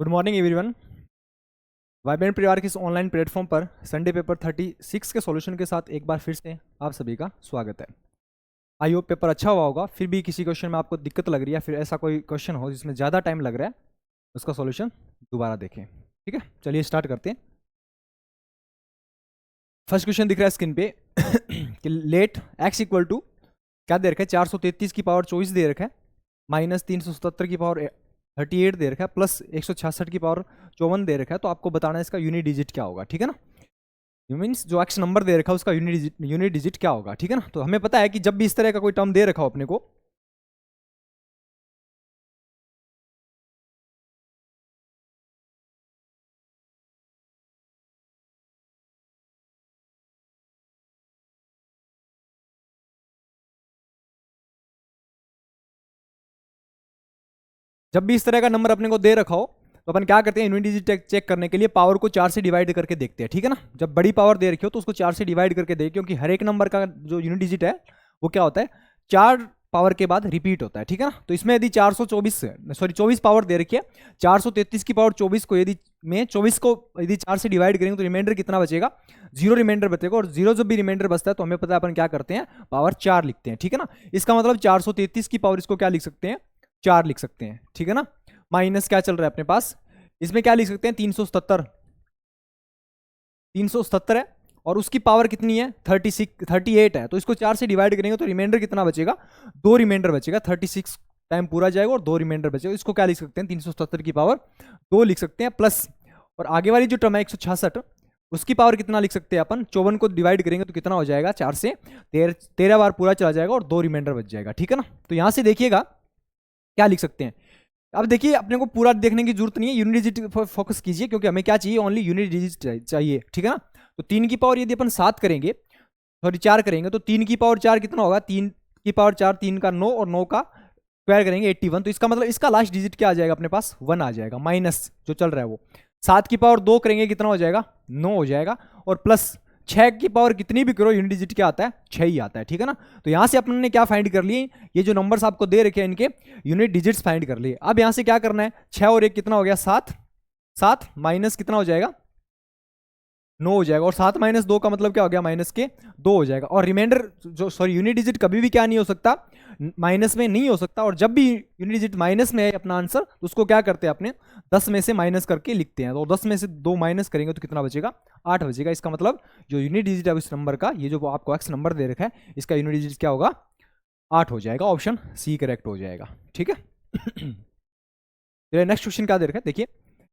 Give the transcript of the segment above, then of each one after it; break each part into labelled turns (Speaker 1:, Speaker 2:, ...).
Speaker 1: Good morning everyone. Vibrant परिवार के इस ऑनलाइन प्लेटफॉर्म पर संडे पेपर 36 के सॉल्यूशन के साथ एक बार फिर से आप सभी का स्वागत है। आई होप पेपर अच्छा हुआ होगा। फिर भी किसी क्वेश्चन में आपको दिक्कत लग रही है, फिर ऐसा कोई क्वेश्चन हो जिसमें ज़्यादा टाइम लग रहा है, उसका सॉल्यूशन दोबारा देखें। ठीक है, चलिए स्टार्ट करते हैं। फर्स्ट क्वेश्चन दिख रहा है स्क्रीन पे कि लेट एक्स इक्वल टू क्या दे रखा है, 433 की पावर 24 दे रखा है, माइनस 377 की पावर 38 दे रखा है, प्लस 166 की पावर 54 दे रखा है। तो आपको बताना है इसका यूनिट डिजिट क्या होगा। ठीक है ना, मीन्स जो एक्स नंबर दे रखा है उसका यूनिट डिजिट क्या होगा। ठीक है ना, तो हमें पता है कि जब भी इस तरह का कोई टर्म दे रखा हो अपने को, जब भी इस तरह का नंबर अपने को दे रखा हो तो अपन क्या करते हैं, यूनिट डिजिट चेक करने के लिए पावर को 4 से डिवाइड करके देखते हैं। ठीक है ना, जब बड़ी पावर दे रखी हो तो उसको 4 से डिवाइड करके देखिए, क्योंकि हर एक नंबर का जो यूनिट डिजिट है वो क्या होता है, 4 पावर के बाद रिपीट होता है। ठीक है ना, तो इसमें यदि 24 पावर दे रखी है, 433 की पावर 24 को यदि में 24 को यदि 4 से डिवाइड करेंगे तो रिमाइंडर कितना बचेगा, 0 रिमाइंडर बचेगा। और 0 जब भी रिमाइंडर बचता है तो हमें पता है अपन क्या करते हैं, पावर 4 लिखते हैं। ठीक है ना, इसका मतलब 433 की पावर इसको क्या लिख सकते हैं, 4 लिख सकते हैं। ठीक है ना, माइनस क्या चल रहा है अपने पास, इसमें क्या लिख सकते हैं, 377 है, और उसकी पावर कितनी है, 38 है। तो इसको 4 से डिवाइड करेंगे तो रिमाइंडर कितना बचेगा, 2 रिमाइंडर बचेगा। 36 टाइम पूरा जाएगा और 2 रिमाइंडर बचेगा। इसको क्या लिख सकते हैं, 377 की पावर 2 लिख सकते हैं, प्लस और आगे वाली जो टर्म है 166, उसकी पावर कितना लिख सकते हैं अपन, 54 को डिवाइड करेंगे तो कितना हो जाएगा, 4 से 13 बार पूरा चला जाएगा और 2 रिमाइंडर बच जाएगा। ठीक है ना, तो यहां से देखिएगा क्या लिख सकते हैं। अब देखिए, अपने को पूरा देखने की जरूरत नहीं है, यूनिट डिजिट पर फोकस कीजिए, क्योंकि हमें क्या चाहिए, ओनली यूनिट डिजिट चाहिए। ठीक है ना, तो 3 की पावर यदि अपन 7 करेंगे, सॉरी 4 करेंगे, तो 3 की पावर 4 कितना होगा, 3 की पावर 4, 3 का 9 और 9 का स्क्वायर करेंगे 81। तो इसका मतलब इसका लास्ट डिजिट क्या आ जाएगा अपने पास, 1 आ जाएगा, माइनस जो चल रहा है वो। 7 की पावर 2 करेंगे कितना हो जाएगा, 9 हो जाएगा, और प्लस 6 की पावर कितनी भी करो यूनिट डिजिट क्या आता है, 6 ही आता है। ठीक है ना, तो यहां से अपन ने क्या फाइंड कर लिए, ये जो नंबर्स आपको दे रखे हैं इनके यूनिट डिजिट्स फाइंड कर लिए। अब यहां से क्या करना है, 6 और 1 कितना हो गया, 7, 7 माइनस कितना हो जाएगा, 9 हो जाएगा, और 7 माइनस 2 का मतलब क्या हो गया, माइनस के 2 हो जाएगा। और रिमाइंडर जो सॉरी यूनिट डिजिट कभी भी क्या नहीं हो सकता, माइनस में नहीं हो सकता। और जब भी यूनिट डिजिट माइनस में है अपना आंसर, तो उसको क्या करते हैं अपने 10 में से माइनस करके लिखते हैं। तो 10 में से 2 माइनस करेंगे तो कितना बचेगा, 8 बचेगा। इसका मतलब जो यूनिट डिजिट है इस नंबर का, ये जो आपको एक्स नंबर दे रखा है, इसका यूनिट डिजिट क्या होगा, 8 हो जाएगा। ऑप्शन सी करेक्ट हो जाएगा। ठीक है नेक्स्ट क्वेश्चन क्या दे रखा है, देखिए,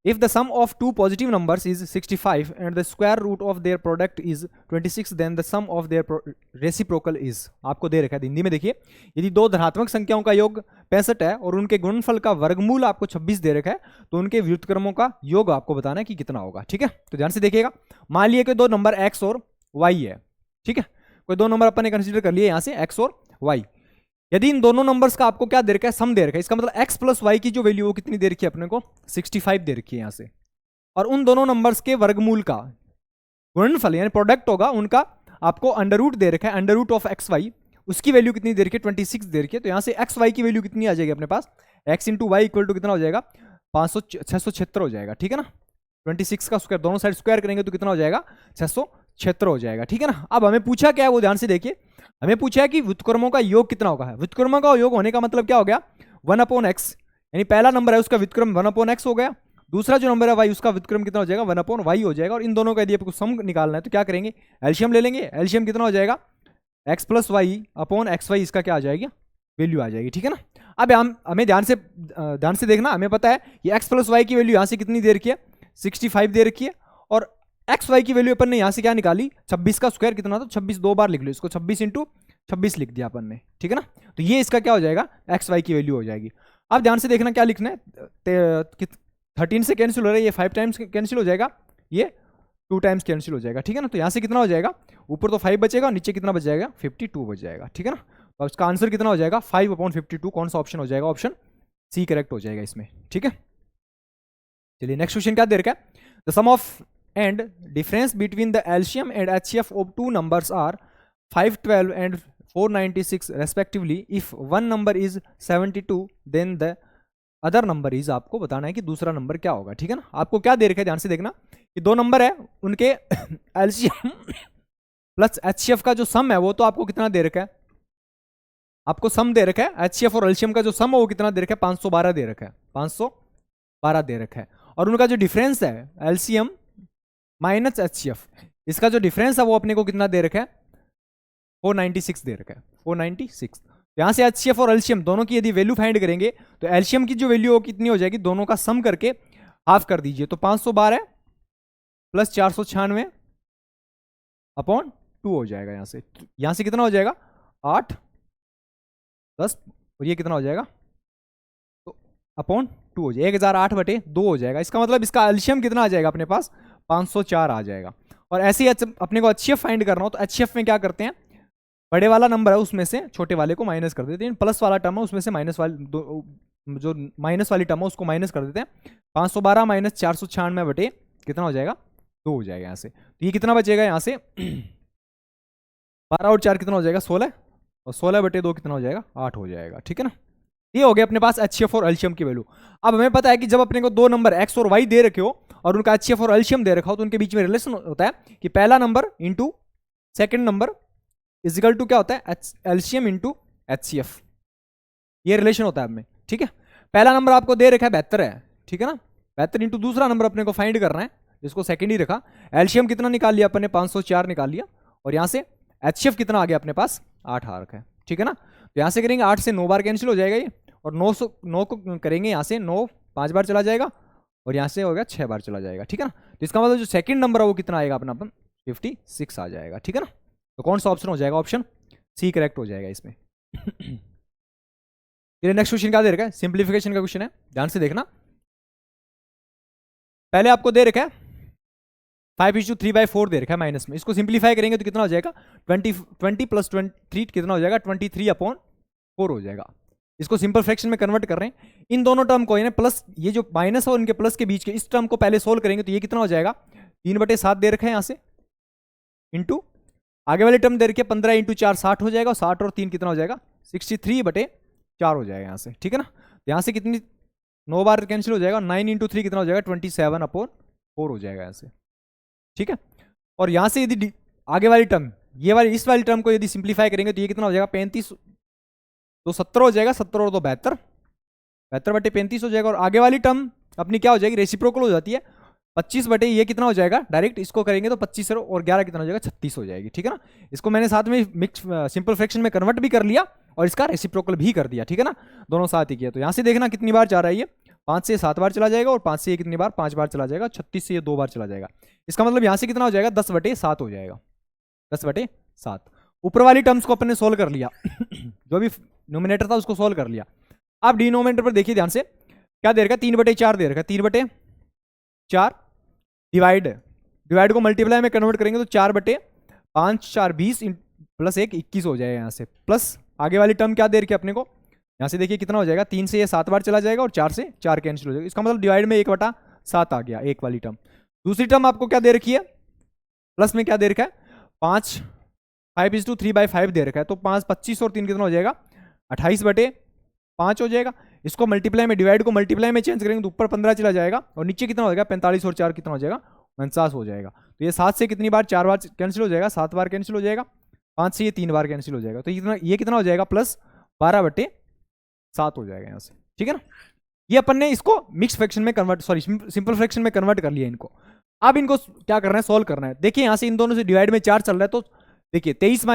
Speaker 1: if the sum of two positive numbers is 65 and the square root of their product is 26, then the sum of their reciprocal is, आपको दे रखा है हिंदी में। देखिए, यदि दो धनात्मक संख्याओं का योग 65 है और उनके गुणनफल का वर्गमूल आपको 26 दे रखा है, तो उनके व्युत्क्रमों का योग आपको बताना है कि कितना होगा। ठीक है, तो ध्यान से देखिएगा। मान लिया कि दो नंबर x और y है। ठीक है, कोई दो नंबर अपन ने कंसिडर कर लिए यहां से x और y। यदि इन दोनों नंबर्स का आपको क्या दे रखा है, सम दे रखा है, इसका मतलब x प्लस वाई की जो वैल्यू वो कितनी दे रखी है अपने को, 65 दे रखी है यहां से। और उन दोनों नंबर्स के वर्गमूल का गुणनफल यानी प्रोडक्ट होगा उनका, आपको अंडर रूट दे रखा है, under root of X Y, उसकी वैल्यू कितनी दे रखी है, 26 दे रखी है। तो यहां से एक्स वाई की वैल्यू कितनी आ जाएगी अपने पास, x into Y equal to कितना हो जाएगा, 676 हो जाएगा। ठीक है ना, 26 का स्क्वायर दोनों साइड स्क्वायर करेंगे तो कितना हो जाएगा, 676 हो जाएगा। ठीक है ना, अब हमें पूछा क्या है वो ध्यान से देखिए, हमें पूछा है कि व्युत्क्रमों का योग कितना होगा। व्युत्क्रमों का योग होने का मतलब क्या हो गया, 1/x, यानी पहला नंबर है उसका व्युत्क्रम 1/x हो गया, दूसरा जो नंबर है y उसका व्युत्क्रम कितना हो जाएगा, 1/y हो जाएगा। और इन दोनों का यदि आपको सम निकालना है तो क्या करेंगे, एलसीएम ले लेंगे। एलसीएम कितना हो जाएगा, x plus Y upon X Y, इसका क्या आ जाएगी, वैल्यू आ जाएगी। ठीक है ना, अब हमें ध्यान से देखना, हमें पता है कि x प्लस वाई की वैल्यू यहाँ से कितनी दे रखी है, 65 दे रखी है, और एक्स वाई की वैल्यू अपन ने यहाँ से क्या निकाली, 26 का स्क्वायर कितना था, 26 दो बार लिख लो इसको, 26 इंटू 26 लिख दिया अपन ने। ठीक है ना, तो ये इसका क्या हो जाएगा, एक्स वाई की वैल्यू हो जाएगी। अब ध्यान से देखना क्या लिखना है, 13 से कैंसिल हो रहा है, ये 5 टाइम्स कैंसिल हो जाएगा, ये 2 टाइम्स कैंसिल हो जाएगा। ठीक है ना, तो यहाँ से कितना हो जाएगा, ऊपर तो 5 बचेगा, नीचे कितना बच जाएगा, 52 बच जाएगा। ठीक है ना, तो इसका आंसर कितना हो जाएगा, 5/52। कौन सा ऑप्शन हो जाएगा, ऑप्शन सी करेक्ट हो जाएगा इसमें। ठीक है, चलिए नेक्स्ट क्वेश्चन क्या दे रखा है, the sum of and difference between the LCM and HCF of two numbers are 512 and 496 respectively. If one number is 72, then the other number is आपको बताना है कि दूसरा नंबर क्या होगा, ठीक है ना। आपको क्या दे रखा है, ध्यान से देखना कि दो नंबर है, उनके एलसीएम प्लस एचसीएफ का जो सम है वो तो आपको कितना दे रखा है, आपको सम दे रखा है। एचसीएफ और एलसीएम का जो सम है वो कितना दे रखा है, 512 दे रखा है, 512 दे रखा है। और उनका जो डिफरेंस है एलसीएम माइनस एचसीएफ, इसका जो डिफरेंस है वो अपने को कितना दे रखा है, 496 दे रखा है, 496। यहां से एचसीएफ और एलसीएम दोनों की यदि वैल्यू फाइंड करेंगे तो एलसीएम की जो वैल्यू हो कितनी हो जाएगी, दोनों का सम करके हाफ कर दीजिए, तो 512 प्लस 496 अपॉन 2 हो जाएगा। यहां से कितना हो जाएगा, 8 10, और ये कितना हो जाएगा, तो अपॉन 2 हो जाएगा, 1008/2 हो जाएगा। इसका मतलब इसका एलसीएम कितना आ जाएगा अपने पास, 504 आ जाएगा। और ऐसे ही अपने को एचसीएफ फाइंड करना हो तो एचसीएफ में क्या करते हैं, बड़े वाला नंबर है उसमें से छोटे वाले को माइनस कर देते हैं, प्लस वाला टर्म है उसमें से माइनस वाली जो माइनस वाली टर्म है उसको माइनस कर देते हैं। 512 माइनस 496 कितना हो जाएगा, 2 हो जाएगा। यहाँ से तो ये कितना बचेगा, यहाँ से 12 और 4 कितना हो जाएगा, 16, और 16/2 कितना हो जाएगा, 8 हो जाएगा, ठीक है ना। ये हो गया अपने पास एचसीएफ और एलसीएम की वैल्यू। अब हमें पता है कि जब अपने को दो नंबर एक्स और वाई दे रखे हो और उनका एचसीएफ और एलसीएम दे रखा हो तो उनके बीच में रिलेशन होता है कि पहला number into second number equal to क्या होता है, एलसीएम इंटू एचसीएफ, ये रिलेशन होता है हमें, ठीक है। पहला नंबर आपको दे रखा है 72 है, ठीक है ना, 72 इंटू दूसरा नंबर अपने को फाइंड करना है जिसको सेकंड ही रखा। एलसीएम कितना निकाल लिया अपने, 504 निकाल लिया, और यहां से एचसीएफ कितना आ गया अपने पास, 8 आ रखा है, ठीक है ना। तो यहां से करेंगे 8 से 9 बार कैंसिल हो जाएगा ये, और 9 को करेंगे यहाँ से 9 5 बार चला जाएगा, और यहाँ से हो गया 6 बार चला जाएगा, ठीक है ना। तो इसका मतलब जो सेकंड नंबर है वो कितना आएगा अपना, 56 आ जाएगा, ठीक है ना। तो कौन सा ऑप्शन हो जाएगा, ऑप्शन सी करेक्ट हो जाएगा इसमें। नेक्स्ट क्वेश्चन क्या दे रखा है, सिंप्लीफिकेशन का क्वेश्चन है, ध्यान से देखना। पहले आपको दे रखा है 5:3/4 दे रखा है माइनस में, इसको सिंप्लीफाई करेंगे तो कितना हो जाएगा, 20 प्लस 23 कितना हो जाएगा, 23/4 हो जाएगा। इसको सिंपल फ्रैक्शन में कन्वर्ट कर रहे हैं। इन दोनों टर्म को यानी प्लस, ये जो माइनस और इनके प्लस के बीच के इस टर्म को पहले सोल्व करेंगे तो ये कितना हो जाएगा, 3/7 दे रखा है यहाँ से, इंटू आगे वाली टर्म दे रखी है 15 × 4 60 हो जाएगा, और 60 और 3 कितना हो जाएगा, 63/4 हो जाएगा यहाँ से, ठीक है ना। यहाँ से कितनी 9 बार कैंसिल हो जाएगा, 9 × 3 कितना हो जाएगा, 27/4 हो जाएगा यहाँ से, ठीक है। और यहाँ से यदि आगे वाली टर्म ये वाली इस वाली टर्म को यदि सिंप्लीफाई करेंगे तो ये कितना हो जाएगा, 35 तो 70 हो जाएगा, 70 और 2 72, 72/35 हो जाएगा। और आगे वाली टर्म अपनी क्या हो जाएगी, रेसिप्रोकल हो जाती है, 25 ये कितना हो जाएगा, डायरेक्ट इसको करेंगे तो 25 और 11 कितना हो जाएगा, 36 हो जाएगी, ठीक है ना। इसको मैंने साथ में मिक्स सिंपल फ्रैक्शन में कन्वर्ट भी कर लिया और इसका रेसिप्रोकल भी कर दिया, ठीक है ना, दोनों साथ ही किया। तो यहाँ से देखना कितनी बार जा रहा है ये, 5 से 7 बार चला जाएगा, और 5 से ये कितनी बार, 5 बार चला जाएगा, 36 से ये 2 बार चला जाएगा। इसका मतलब यहाँ से कितना हो जाएगा, 10/7 हो जाएगा, 10/7। ऊपर वाली टर्म्स को अपने सोल्व कर लिया जो भी नोमिनेटर था उसको सोल्व कर लिया। अब डिनोमिनेटर पर देखिए ध्यान से, क्या दे रखा है, 3/4 दे रखा है, 3/4 डिवाइड को मल्टीप्लाई में कन्वर्ट करेंगे तो 4/5 4 20 प्लस 1 21 हो जाएगा यहाँ से, प्लस आगे वाली टर्म क्या दे रखी है अपने को, यहाँ से देखिए कितना हो जाएगा, 3 से ये 7 बार चला जाएगा और 4 से 4 कैंसिल हो जाएगा। इसका मतलब डिवाइड में 1/7 आ गया एक वाली टर्म। दूसरी टर्म आपको क्या दे रखी है, प्लस में क्या दे रखा है, 5:3/5 दे रखा है, तो 5 25 और 3 कितना हो जाएगा, 28/5 हो जाएगा। इसको मल्टीप्लाई में, डिवाइड को मल्टीप्लाई में चेंज करेंगे तो ऊपर 15 चला जाएगा और नीचे कितना हो जाएगा, 45 और 4 कितना हो जाएगा, 49 हो जाएगा। तो ये 7 से कितनी बार, 4 बार कैंसिल हो जाएगा, 7 बार कैंसिल हो जाएगा, 5 से ये 3 बार कैंसिल हो जाएगा, तो ये कितना हो जाएगा, प्लस 12/7 हो जाएगा यहाँ से, ठीक है ना। ये अपन ने इसको मिक्स फ्रैक्शन में कन्वर्ट, सॉरी सिंपल फ्रैक्शन में कन्वर्ट कर लिया इनको। अब इनको क्या करना है, सोल्व करना है। देखिए यहाँ से इन दोनों से डिवाइड में 4 चल रहा है, तो देखिए 23 -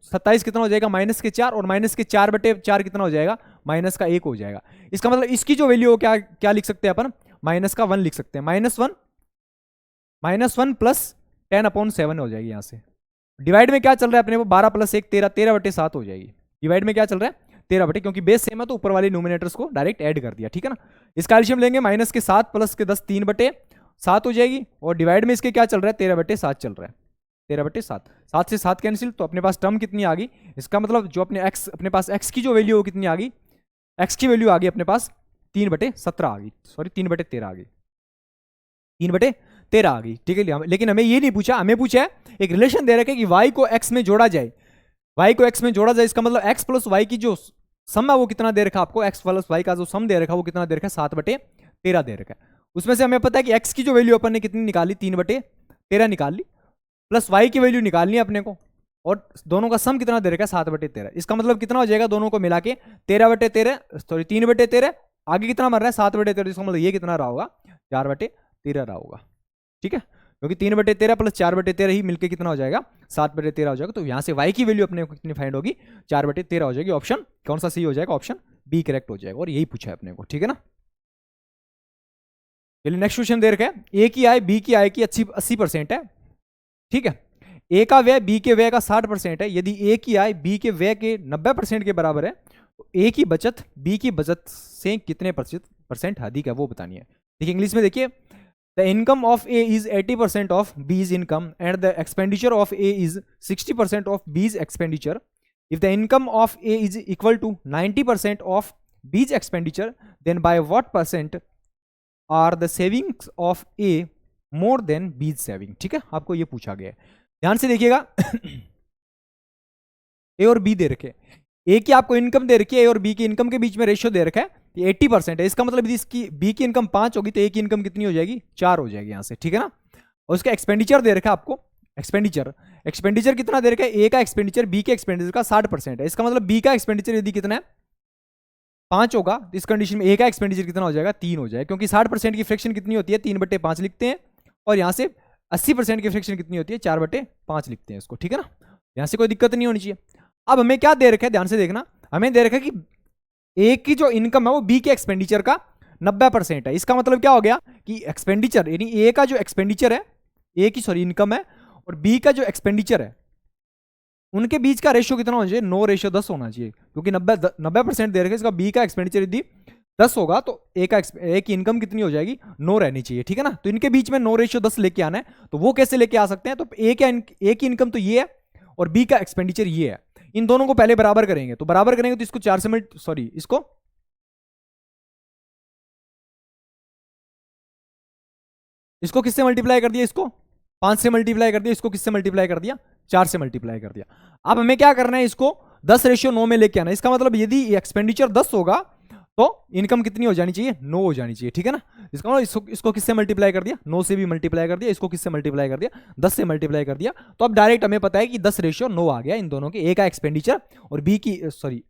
Speaker 1: 27 कितना हो जाएगा, -4, और -4/4 कितना हो जाएगा, -1 हो जाएगा। इसका मतलब इसकी जो वैल्यू हो क्या लिख सकते हैं अपन, -1 लिख सकते हैं, -1 प्लस 10/7 हो जाएगी यहाँ से। डिवाइड में क्या चल रहा है अपने को, 12 + 1 13, 13/7 हो जाएगी। डिवाइड में क्या चल रहा है, 13 क्योंकि बेस सेम है तो ऊपर वाले न्यूमिनेटर्स को डायरेक्ट ऐड कर दिया, ठीक है ना। इसका एलसीएम लेंगे, -7 + 10 3/7 हो जाएगी, और डिवाइड में इसके क्या चल रहा है, 13/7 चल रहा है, 13/7। 7 से 7 कैंसिल, तो अपने पास टर्म कितनी आ गई, इसका मतलब जो अपने पास x की जो वैल्यू हो कितनी आ गई, x की वैल्यू आ गई अपने पास 3/17 आ गई, सॉरी 3/13 आ गई, 3/13 आ गई, ठीक है। लेकिन हमें ये नहीं पूछा, हमें पूछा है एक रिलेशन दे रखा है कि y को x में जोड़ा जाए, y को x में जोड़ा जाए, इसका मतलब x + y की जो सम है वो कितना दे रखा है आपको, x प्लस वाई का जो सम दे रखा है वो कितना दे रखा है, 7/13 दे रखा है। उसमें से हमें पता है कि x की जो वैल्यू अपन ने कितनी निकाली, 3/13 निकाल ली, प्लस y की वैल्यू निकालनी है अपने को, और दोनों का सम कितना दे रखा है, 7/13। इसका मतलब कितना हो जाएगा दोनों को मिला के, 13/13 सॉरी 3/13, आगे कितना बन रहा है 7/13, इसका मतलब ये कितना रहा होगा, 4/13 रहा होगा। ठीक है, क्योंकि 3/13 प्लस 4/13 ही मिलके कितना हो जाएगा, 7/13 हो जाएगा। तो यहाँ से y की वैल्यू अपने को कितनी फाइंड होगी, 4/13 हो जाएगी। ऑप्शन कौन सा सही हो जाएगा, ऑप्शन बी करेक्ट हो जाएगा, और यही पूछा है अपने को। ठीक है ना, चलिए नेक्स्ट क्वेश्चन दे रखा है, ए की आय बी की आय की 80% है। ठीक है, ए का व्यय बी के व्यय का 60% है। यदि ए की आय बी के व्यय के 90% के बराबर है तो ए की बचत बी की बचत से कितने % अधिक है वो बतानी है। देखिए इंग्लिश में देखिए, the income of A is 80% of B's income and the expenditure of A is 60% of B's expenditure. If the income of A is equal to 90% of B's expenditure, then by what % are the savings of A more than B's saving. ठीक है, आपको ये पूछा गया है, ध्यान से देखिएगा। ए और बी दे रखे, ए की आपको इनकम दे रखी है, ए और बी की इनकम के बीच में रेशियो दे रखा है 80% है। इसका मतलब इसकी बी की इनकम 5 होगी तो ए की इनकम कितनी हो जाएगी, 4 हो जाएगी यहां से। ठीक है ना, और उसका एक्सपेंडिचर दे रखा है आपको, एक्सपेंडिचर कितना दे रखा है, ए का एक्सपेंडिचर बी के एक्सपेंडिचर का 60% है। इसका मतलब बी का एक्सपेंडिचर यदि कितना है 5 होगा, तो इस कंडीशन में ए का एक्सपेंडिचर कितना हो जाएगा, 3 हो जाएगा, क्योंकि 60% की फ्रैक्शन कितनी होती है, 3/5 लिखते हैं, और यहां से 80% की फ्रैक्शन कितनी होती है, 4/5 लिखते हैं इसको। ठीक है ना, यहां से कोई दिक्कत नहीं होनी चाहिए। अब हमें क्या दे रखा है, ध्यान से देखना, हमें दे रखा है कि ए की जो इनकम है वो बी के एक्सपेंडिचर का 90% है। इसका मतलब क्या हो गया कि एक्सपेंडिचर यानी ए का जो एक्सपेंडिचर है, ए की सॉरी इनकम है, और बी का जो एक्सपेंडिचर है, उनके बीच का रेशियो कितना होना चाहिए, 9:10 होना चाहिए, क्योंकि 90% दे रखे, इसका बी का एक्सपेंडिचर यदि 10 होगा तो ए की इनकम कितनी हो जाएगी, 9 रहनी चाहिए। ठीक है ना, तो इनके बीच में 9:10 लेके आना है, तो वो कैसे लेके आ सकते हैं, तो ए की इनकम तो ये है और बी का एक्सपेंडिचर ये है, इन दोनों को पहले बराबर करेंगे, तो बराबर करेंगे तो इसको 4 से इसको किससे मल्टीप्लाई कर दिया, इसको 5 से मल्टीप्लाई कर दिया, इसको किससे मल्टीप्लाई कर दिया, 4 से मल्टीप्लाई कर दिया। अब हमें क्या करना है, इसको 10:9 में लेके आना है। इसका मतलब यदि एक्सपेंडिचर 10 होगा तो इनकम कितनी हो जानी चाहिए, 9 हो जानी चाहिए। ठीक है ना, इसका मतलब इसको किससे मल्टीप्लाई कर दिया, 9 से भी मल्टीप्लाई कर दिया, इसको किससे मल्टीप्लाई कर दिया, 10 से मल्टीप्लाई कर दिया। तो अब डायरेक्ट हमें पता है कि 10:9 आ गया इन दोनों के, ए का एक्सपेंडिचर और बी की सॉरी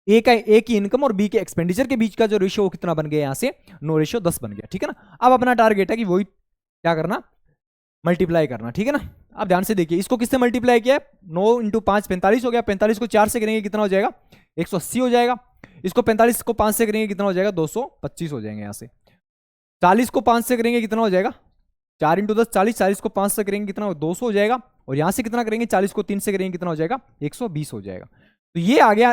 Speaker 1: ए की इनकम और बी के एक्सपेंडिचर के बीच का जो रेशियो कितना बन गया, यहां से 9:10 बन गया। ठीक है ना, अब अपना टारगेट है कि वही क्या करना, मल्टीप्लाई करना। ठीक है ना, अब ध्यान से देखिए, इसको किससे मल्टीप्लाई किया है, 9 × 5 45 हो गया, 45 को 4 से करेंगे कितना हो जाएगा, 180 हो जाएगा। इसको 45 को 5 से करेंगे कितना हो जाएगा, 225 हो जाएंगे। यहाँ से 40 को 5 से करेंगे कितना हो जाएगा, 4 × 10 40, 40 को 5 से करेंगे कितना, 200 हो जाएगा, और यहाँ से कितना करेंगे, 40 को 3 से करेंगे कितना हो जाएगा, 120 हो जाएगा। तो ये आ गया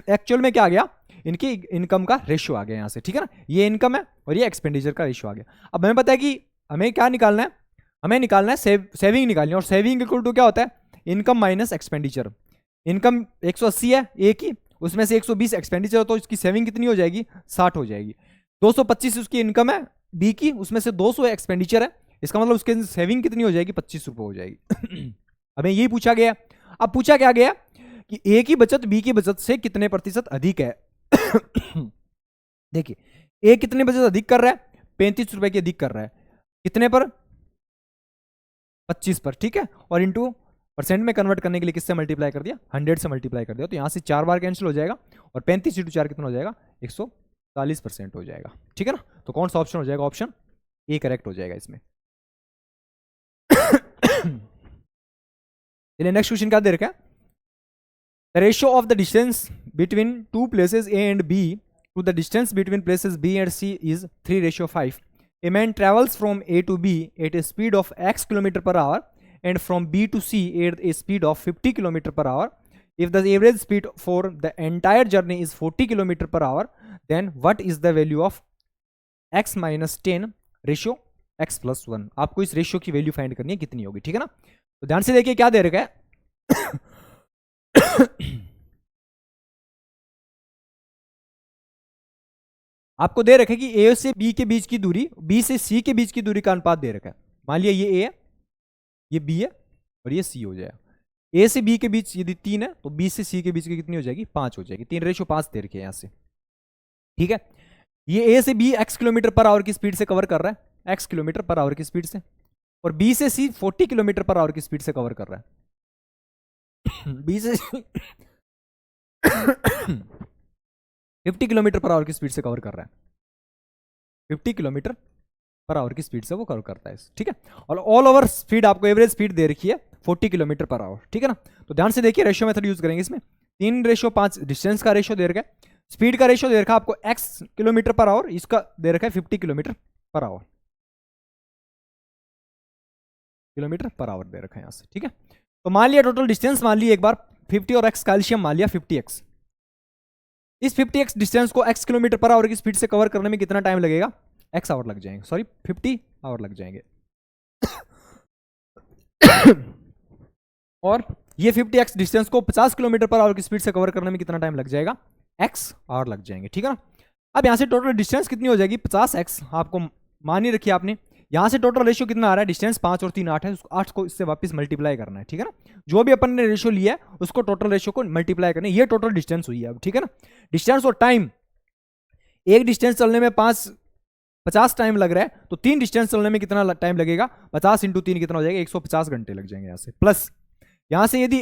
Speaker 1: एक्चुअल में क्या आ गया, इनकी इनकम का रेशियो आ गया यहाँ से। ठीक है ना, ये इनकम है और ये एक्सपेंडिचर का रेशियो आ गया। अब हमें पता है कि हमें क्या निकालना है, हमें निकालना है सेविंग निकालनी है, और सेविंग इक्वल टू क्या होता है, इनकम माइनस एक्सपेंडिचर। इनकम 180 है ए की, उसमें से 120 एक्सपेंडिचर, तो इसकी सेविंग कितनी हो जाएगी, 60 हो जाएगी। 225 उसकी इनकम है बी की, उसमें से 200 एक्सपेंडिचर है, इसका मतलब उसके सेविंग कितनी हो जाएगी, 25 रुपये हो जाएगी। हमें यही पूछा गया। अब पूछा क्या गया कि ए की बचत बी की बचत से कितने % अधिक है। देखिए ए कितने बचत अधिक कर रहा है, 35 रुपए की अधिक कर रहा है, कितने पर, 25 पर। ठीक है, और इंटू परसेंट में कन्वर्ट करने के लिए किससे मल्टीप्लाई कर दिया, 100 से मल्टीप्लाई कर दिया, तो यहां से 4 बार कैंसिल हो जाएगा, और 35 × 4 कितना हो जाएगा, 140% हो जाएगा। ठीक है ना, तो कौन सा ऑप्शन हो जाएगा, ऑप्शन ए करेक्ट हो जाएगा इसमें। चलिए नेक्स्ट क्वेश्चन क्या दे रखा है, the ratio of the distance between 2 places A and B to the distance between places B and C is 3:5. A man travels from A to B at a speed of x km/h and from B to C at a speed of 50 km/h. If the average speed for the entire journey is 40 km/h, then what is the value of x minus 10 ratio x plus 1? आपको इस ratio की value find करनी है, कितनी होगी। ठीक है ना, तो ध्यान से देखिए क्या दे रखा है। आपको दे रखा है कि ए से बी के बीच की दूरी, बी से सी के बीच की दूरी का अनुपात दे रखा है। मान लिया ये ए है, ये बी है और ये सी हो जाएगा। ए से बी के बीच यदि 3 है तो बी से सी के बीच की कितनी हो जाएगी, 5 हो जाएगी। 3:5 दे रखी है यहाँ से, ठीक है। ये ए से B x kilometre per hour की स्पीड से कवर कर रहा है, x किलोमीटर पर आवर की स्पीड से, और बी से सी 40 किलोमीटर पर आवर की स्पीड से कवर कर रहा है। बी से 50 किलोमीटर पर आवर की स्पीड से कवर कर रहा है, 50 किलोमीटर पर आवर की स्पीड से वो कवर करता है, ठीक है। और ऑल ओवर स्पीड आपको एवरेज स्पीड दे रखी है 40 किलोमीटर पर आवर, ठीक है ना। तो ध्यान से देखिए, रेशियो मेथड यूज करेंगे इसमें। 3:5 डिस्टेंस का रेशियो दे रखा है, स्पीड का रेशियो दे रखा है आपको x किलोमीटर पर आवर, इसका दे रखा है 50 kilometre per hour, kilometre per hour दे रखा है यहां से, ठीक है। तो मान लिया टोटल डिस्टेंस, मान लिया एक बार 50 और x कैल्शियम मान लिया 50x। इस 50x डिस्टेंस को x किलोमीटर पर आवर की स्पीड से कवर करने में कितना टाइम लगेगा, x आवर लग जाएंगे, सॉरी 50 आवर लग जाएंगे। और ये 50x डिस्टेंस को 50 किलोमीटर पर आवर की स्पीड से कवर करने में कितना टाइम लग जाएगा, x आवर लग जाएंगे, ठीक है ना। अब यहां से टोटल डिस्टेंस कितनी हो जाएगी, 50x आपको मान ही रखी आपने। यहां से टोटल रेशियो कितना आ रहा है, डिस्टेंस 5 और 3 8 है, उसको 8 को इससे वापस मल्टीप्लाई करना है, ठीक है ना। जो भी अपन ने रेशियो लिया है उसको टोटल रेशियो को मल्टीप्लाई करना है, ये टोटल डिस्टेंस हुई है अब, ठीक है ना। डिस्टेंस और टाइम, एक डिस्टेंस चलने में 50 टाइम लग रहा है, तो 3 डिस्टेंस चलने में कितना टाइम लगेगा, 50 × 3 कितना हो जाएगा, 150 घंटे लग जाएंगे यहाँ से। प्लस यहाँ से यदि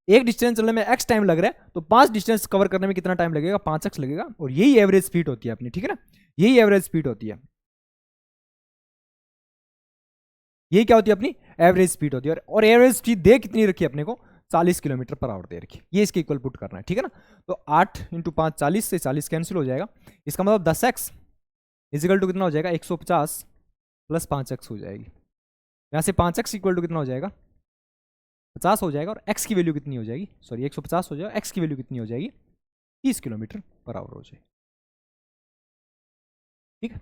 Speaker 1: एक डिस्टेंस चलने में x टाइम लग रहा है तो 5 डिस्टेंस कवर करने में कितना टाइम लगेगा, 5x लगेगा। और यही एवरेज स्पीड होती है अपनी, ठीक है ना, यही एवरेज स्पीड होती है, यही क्या होती है अपनी एवरेज स्पीड होती है। और एवरेज स्पीड दे कितनी रखी है अपने को, 40 किलोमीटर पर आवर दे रखी है, ये इसके इक्वल पुट करना है, ठीक है ना। तो 8 × 5 40 से 40 कैंसिल हो जाएगा, इसका मतलब 10x इजिकल टू कितना हो जाएगा, 150 प्लस 5x हो जाएगी। यहाँ से 5x इक्वल टू कितना हो जाएगा, 50 हो जाएगा। और x की वैल्यू कितनी हो जाएगी, सॉरी 150 हो जाएगा, x की वैल्यू कितनी हो जाएगी, 30 किलोमीटर पर आवर हो जाएगी, ठीक है,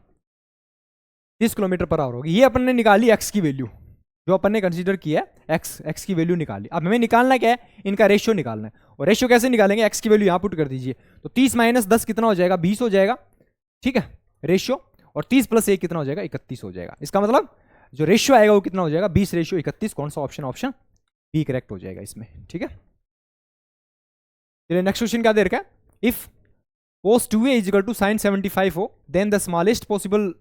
Speaker 1: 30 किलोमीटर पर आवर होगी। ये अपन ने निकाली x की वैल्यू, जो अपन ने कंसीडर किया है x की वैल्यू निकाली। अब हमें निकालना क्या है, इनका रेशियो निकालना है। और रेशियो कैसे निकालेंगे, x की वैल्यू यहाँ पुट कर दीजिए, तो 30 - 10 कितना हो जाएगा, 20 हो जाएगा, ठीक है रेशियो। और 30 + 1 कितना हो जाएगा, 31 हो जाएगा। इसका मतलब जो रेशियो आएगा वो कितना हो जाएगा, 20:31। कौन सा ऑप्शन, ऑप्शन बी करेक्ट हो जाएगा इसमें, ठीक है। चलिए नेक्स्ट क्वेश्चन क्या दे रखा है, इफ cos 2a = sin 75 हो, then the smallest possible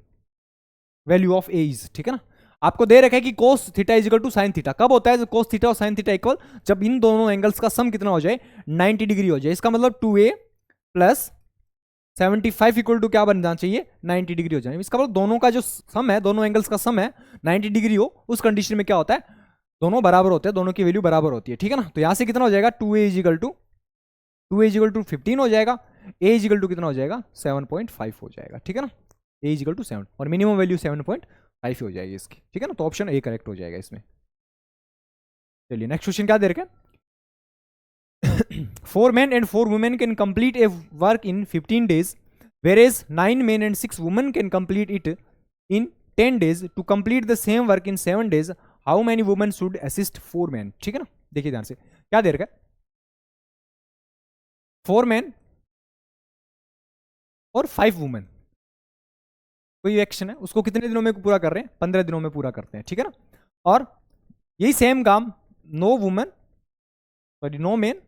Speaker 1: value of a is, ठीक है ना। आपको दे रखा है कि cos थीटा = sin थीटा। कब होता है cos थीटा और sin थीटा इक्वल, जब इन दोनों एंगल्स का सम कितना हो जाए, 90 डिग्री हो जाए। इसका मतलब 2a + 75 = क्या बनना चाहिए, 90 डिग्री हो जाए। इसका मतलब दोनों का जो सम है, दोनों एंगल्स का सम है 90 डिग्री हो, उस कंडीशन में क्या होता है, दोनों बराबर होते हैं, दोनों की वैल्यू बराबर होती है, ठीक है ना। तो यहां से कितना हो जाएगा, 2a = 15 हो जाएगा, a = कितना हो जाएगा, 7.5 हो जाएगा, ठीक है ना। a = 7 और मिनिमम वैल्यू 7.5 हो जाएगी इसकी, ठीक है ना। तो ऑप्शन ए करेक्ट हो जाएगा इसमें। चलिए नेक्स्ट क्वेश्चन क्या दे रखा है, 4 men and 4 women can complete a work in 15 days, whereas 9 men and 6 women can complete it in 10 days. To complete the same work in 7 days, how many women should assist 4 men? ठीक है ना, देखिए ध्यान से क्या दे रखा है, 4 men और 5 वुमेन, कोई एक्शन है उसको कितने दिनों में पूरा कर रहे हैं, 15 दिनों में पूरा करते हैं, ठीक है ना। और यही सेम काम 9 मेन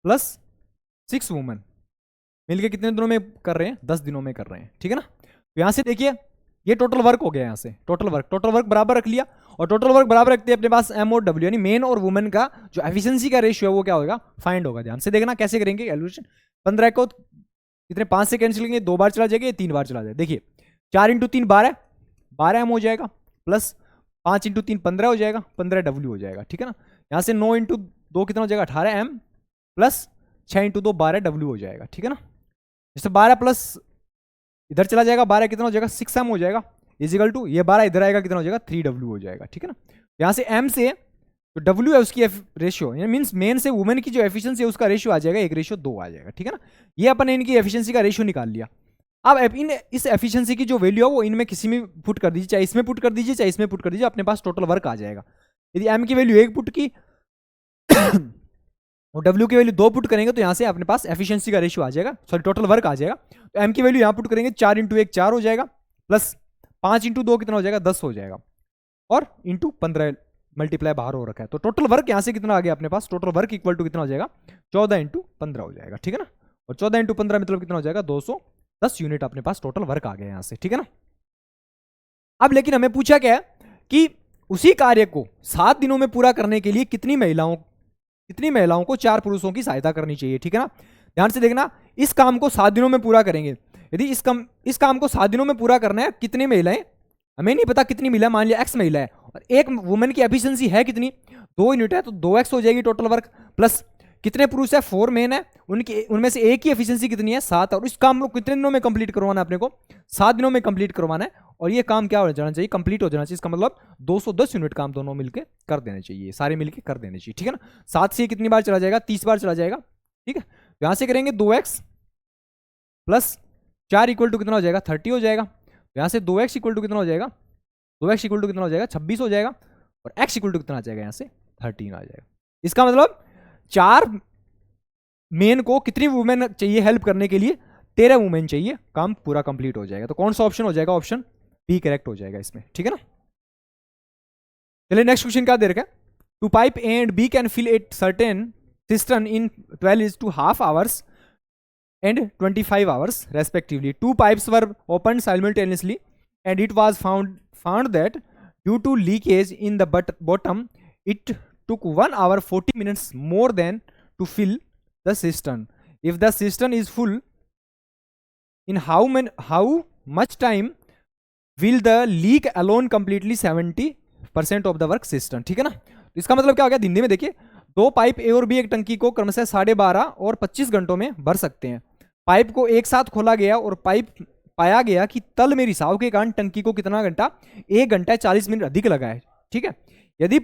Speaker 1: प्लस 6 वुमेन मिलके कितने दिनों में कर रहे हैं, 10 दिनों में कर रहे हैं, ठीक है ना। तो यहां से देखिए ये टोटल वर्क हो गया, यहां से टोटल वर्क बराबर रख लिया। और टोटल वर्क बराबर रखते हैं अपने पास m और w, यानी मेन और वुमेन का जो एफिशिएंसी का रेशियो है वो क्या होगा, फाइंड होगा। ध्यान से देखना कैसे करेंगे कैलकुलेशन। 15 को कितने 5 से कैंसिल करेंगे, 2 बार चला जाएगा, 3 बार चला जाएगा। देखिए 4 × 3 12 m हो जाएगा, प्लस 5 × 3 15 हो जाएगा, 15 w हो जाएगा, ठीक है ना। यहाँ से 9 × 2 कितना हो जाएगा, 18 m, प्लस 6 × 2 12 w हो जाएगा, ठीक है ना। जैसे 12 प्लस इधर चला जाएगा, 12 कितना हो जाएगा, 6 m हो जाएगा, इजिकल टू ये 12 इधर आएगा, कितना हो जाएगा, 3 w हो जाएगा, ठीक है ना। यहाँ से m से जो w है उसकी रेशियो, मीन्स मेन से वुमेन की जो एफिशिएंसी है उसका रेशियो आ जाएगा 1:2 आ जाएगा, ठीक है ना। ये अपन ने इनकी एफिशिएंसी का रेशियो निकाल लिया। अब इन इस एफिशिएंसी की जो वैल्यू है वो इनमें किसी में पुट कर दीजिए, चाहे इसमें पुट कर दीजिए चाहे इसमें पुट कर दीजिए, अपने पास टोटल वर्क आ जाएगा। यदि m की वैल्यू 1 पुट की और w की वैल्यू 2 पुट करेंगे तो यहाँ से अपने पास एफिशिएंसी का रेशियो आ जाएगा, सॉरी टोटल वर्क आ जाएगा। तो m की वैल्यू यहाँ पुट करेंगे, 4 × 1 4 हो जाएगा, प्लस 5 × 2 कितना हो जाएगा, 10 हो जाएगा, और इंटू 15 मल्टीप्लाई बाहर हो रखा है। तो टोटल वर्क यहाँ से कितना आ गया अपने पास, टोटल वर्क इक्वल टू कितना हो जाएगा 14 × 15 हो जाएगा, ठीक है ना। और 14 × 15 मतलब कितना हो जाएगा 210 यूनिट अपने पास टोटल वर्क आ गया यहाँ से, ठीक है ना। अब लेकिन हमें पूछा क्या है कि उसी कार्य को 7 दिनों में पूरा करने के लिए कितनी महिलाओं को 4 पुरुषों की सहायता करनी चाहिए, ठीक है ना। ध्यान से देखना, इस काम को 7 दिनों में पूरा करेंगे। यदि इस काम को 7 दिनों में पूरा करना है, कितनी महिलाएं, हमें नहीं पता कितनी महिला, मान लिया x महिला है और एक वुमेन की एफिशिएंसी है कितनी 2 यूनिट है, तो 2x हो जाएगी टोटल वर्क, प्लस कितने पुरुष है 4 मेन है, उनमें से एक की एफिशिएंसी कितनी है 7, और इस काम को कितने दिनों में कंप्लीट करवाना है अपने को 7 दिनों में कंप्लीट करवाना है। और ये काम क्या हो जाना चाहिए, कंप्लीट हो जाना चाहिए। इसका मतलब 210 यूनिट काम दोनों मिलकर कर देने चाहिए, सारे मिलकर कर देने चाहिए, ठीक है ना। 7 से कितनी बार चला जाएगा 30 बार चला जाएगा, ठीक है। तो यहां से करेंगे 2x प्लस 4 इक्वल टू कितना हो जाएगा 30 हो जाएगा। तो यहां से 2x इक्वल टू कितना हो जाएगा 2x इक्वल टू कितना हो जाएगा 26 हो जाएगा, और x इक्वल टू कितना आ जाएगा यहाँ से 13 आ जाएगा। इसका मतलब 4 मेन को कितनी वुमेन चाहिए हेल्प करने के लिए 13 वुमेन चाहिए, काम पूरा कंप्लीट हो जाएगा। तो कौन सा ऑप्शन हो जाएगा, ऑप्शन बी करेक्ट हो जाएगा इसमें, ठीक है ना। चलिए नेक्स्ट क्वेश्चन क्या दे रखा है, two pipe A and B can fill it certain system in 12 to half hours and 25 hours respectively. 2 pipes were opened simultaneously and it was found that due to leakage in the bottom it took 1 hour 40 minutes more than to fill the cistern. If the cistern is full, in how much time will the leak alone completely 70% of the work cistern, ठीक है ना। तो इसका मतलब क्या हो गया, हिंदी में देखिए, 2 पाइप ए और बी एक टंकी को क्रमशः 12.5 और 25 घंटों में भर सकते हैं। पाइप को एक साथ खोला गया और पाया गया कि तल में रिसाव के कारण टंकी को कितना घंटा 1 घंटा 40 मिनट अधिक लगा है, ठीक है। यदि